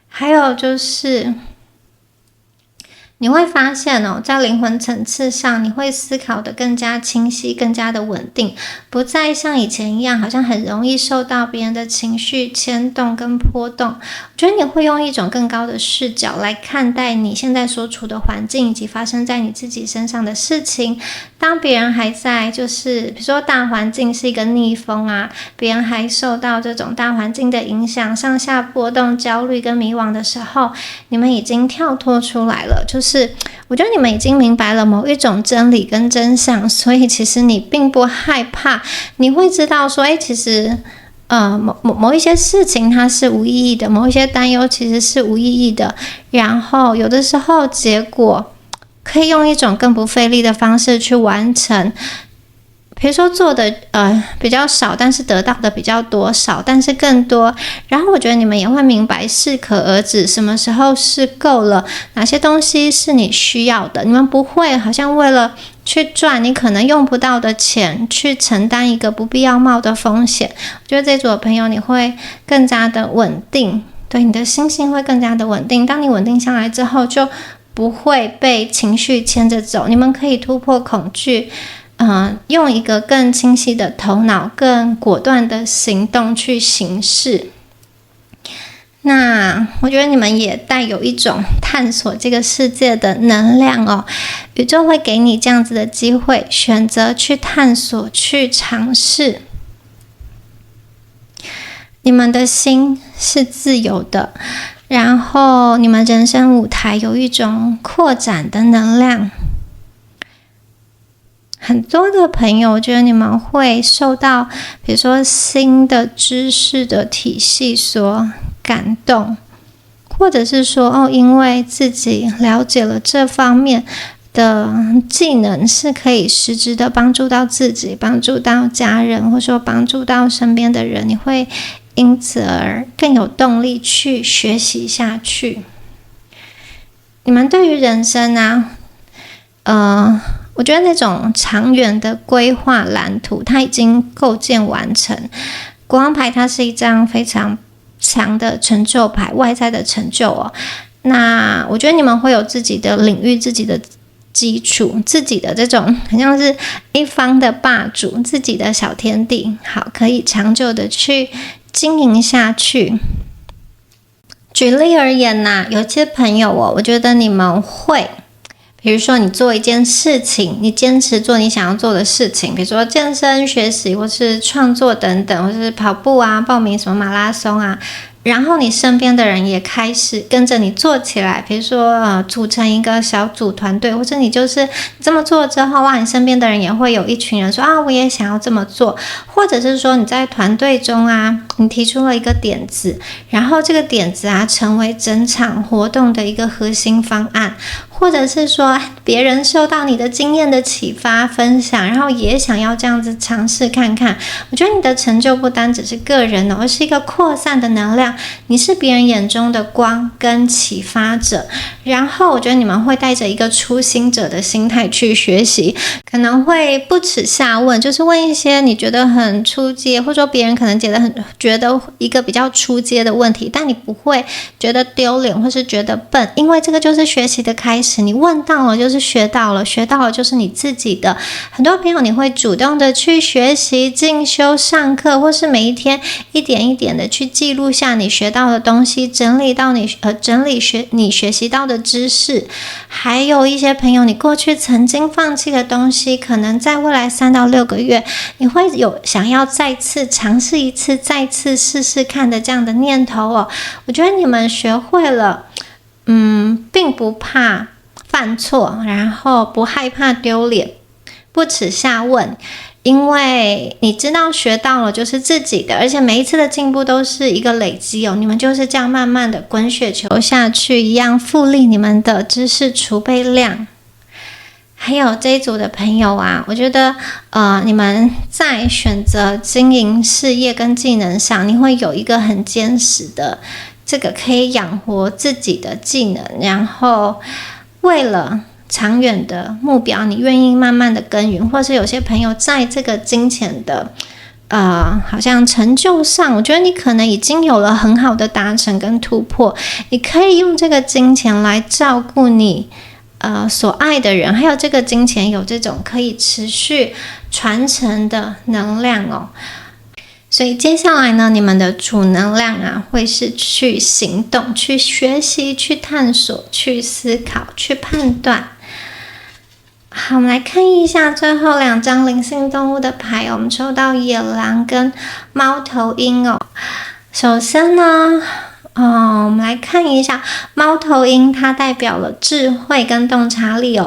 还有就是你会发现哦，在灵魂层次上，你会思考的更加清晰，更加的稳定，不再像以前一样，好像很容易受到别人的情绪牵动跟波动。我觉得你会用一种更高的视角来看待你现在所处的环境，以及发生在你自己身上的事情。当别人还在比如说大环境是一个逆风啊，别人还受到这种大环境的影响，上下波动、焦虑跟迷惘的时候，你们已经跳脱出来了，就是我觉得你们已经明白了某一种真理跟真相，所以其实你并不害怕。你会知道说，其实某一些事情它是无意义的，某一些担忧其实是无意义的，然后有的时候结果可以用一种更不费力的方式去完成。比如说做的比较少，但是得到的比较多，少但是更多。然后我觉得你们也会明白适可而止，什么时候是够了，哪些东西是你需要的。你们不会好像为了去赚你可能用不到的钱，去承担一个不必要冒的风险。我觉得这组的朋友你会更加的稳定，对，你的心性会更加的稳定。当你稳定下来之后，就不会被情绪牵着走。你们可以突破恐惧，用一个更清晰的头脑，更果断的行动去行事。那我觉得你们也带有一种探索这个世界的能量哦，宇宙会给你这样子的机会，选择去探索，去尝试。你们的心是自由的，然后你们人生舞台有一种扩展的能量。很多的朋友，我觉得你们会受到比如说新的知识的体系所感动，或者是说因为自己了解了这方面的技能，是可以实质的帮助到自己，帮助到家人，或者说帮助到身边的人，你会因此而更有动力去学习下去。你们对于人生啊，我觉得那种长远的规划蓝图，它已经构建完成。国王牌它是一张非常强的成就牌，外在的成就哦。那我觉得你们会有自己的领域、自己的基础、自己的这种好像是一方的霸主，自己的小天地，好，可以长久的去经营下去。举例而言有些朋友我觉得你们会，比如说你做一件事情，你坚持做你想要做的事情，比如说健身、学习或是创作等等，或是跑步报名什么马拉松然后你身边的人也开始跟着你做起来，比如说组成一个小组团队，或者你就是这么做之后你身边的人也会有一群人说我也想要这么做，或者是说你在团队中你提出了一个点子，然后这个点子成为整场活动的一个核心方案，或者是说别人受到你的经验的启发分享，然后也想要这样子尝试看看。我觉得你的成就不单只是个人而是一个扩散的能量，你是别人眼中的光跟启发者。然后我觉得你们会带着一个初心者的心态去学习，可能会不耻下问，就是问一些你觉得很初阶，或者说别人可能觉得一个比较初阶的问题，但你不会觉得丢脸或是觉得笨，因为这个就是学习的开始。你问到了就是学到了，学到了就是你自己的。很多朋友你会主动的去学习、进修、上课，或是每一天一点一点的去记录下你学到的东西，整理你学习到的知识。还有一些朋友你过去曾经放弃的东西，可能在未来3到6个月你会有想要再次尝试一次，再次试试看的这样的念头我觉得你们学会了并不怕犯错，然后不害怕丢脸，不耻下问，因为你知道学到了就是自己的，而且每一次的进步都是一个累积你们就是这样慢慢的滚雪球下去一样，复利你们的知识储备量。还有这一组的朋友我觉得你们在选择经营事业跟技能上，你会有一个很坚实的这个可以养活自己的技能，然后为了长远的目标你愿意慢慢的耕耘，或是有些朋友在这个金钱的好像成就上，我觉得你可能已经有了很好的达成跟突破，你可以用这个金钱来照顾你所爱的人，还有这个金钱有这种可以持续传承的能量所以接下来呢，你们的主能量会是去行动、去学习、去探索、去思考、去判断。好，我们来看一下最后2张灵性动物的牌我们抽到野狼跟猫头鹰首先呢我们来看一下猫头鹰，它代表了智慧跟洞察力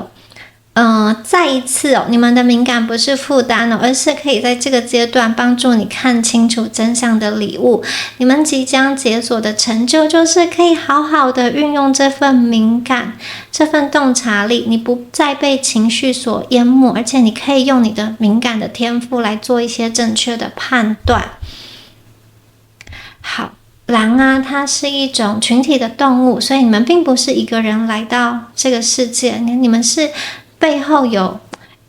再一次你们的敏感不是负担而是可以在这个阶段帮助你看清楚真相的礼物。你们即将解锁的成就就是可以好好的运用这份敏感、这份洞察力，你不再被情绪所淹没，而且你可以用你的敏感的天赋来做一些正确的判断。好，狼它是一种群体的动物，所以你们并不是一个人来到这个世界，你们是背后有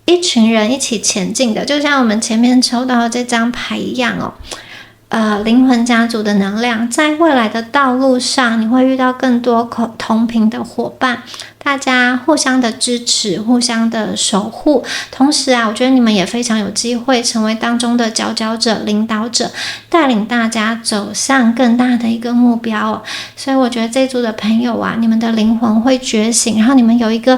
一群人一起前进的，就像我们前面抽到的这张牌一样灵魂家族的能量，在未来的道路上你会遇到更多同频的伙伴，大家互相的支持，互相的守护。同时我觉得你们也非常有机会成为当中的佼佼者、领导者，带领大家走向更大的一个目标所以我觉得这组的朋友你们的灵魂会觉醒，然后你们有一个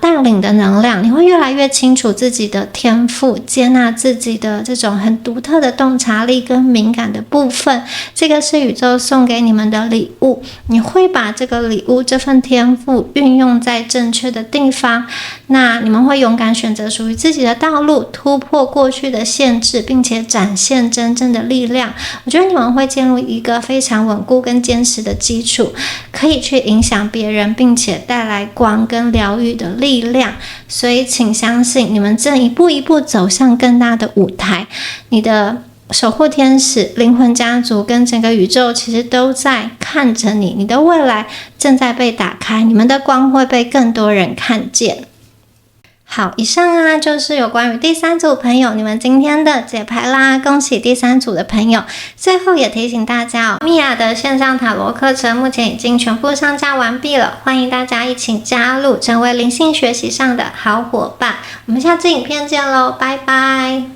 带领的能量，你会越来越清楚自己的天赋，接纳自己的这种很独特的洞察力跟敏感的部分，这个是宇宙送给你们的礼物。你会把这个礼物、这份天赋运用在正确的地方，那你们会勇敢选择属于自己的道路，突破过去的限制，并且展现真正的力量。我觉得你们会进入一个非常稳固跟坚实的基础，可以去影响别人，并且带来光跟疗愈的力量。所以请相信，你们正一步一步走向更大的舞台，你的守护天使、灵魂家族跟整个宇宙其实都在看着你，你的未来正在被打开，你们的光会被更多人看见。好，以上就是有关于第3组朋友你们今天的解牌啦，恭喜第3组的朋友。最后也提醒大家米娅的线上塔罗课程目前已经全部上架完毕了，欢迎大家一起加入，成为灵性学习上的好伙伴。我们下次影片见咯，拜拜。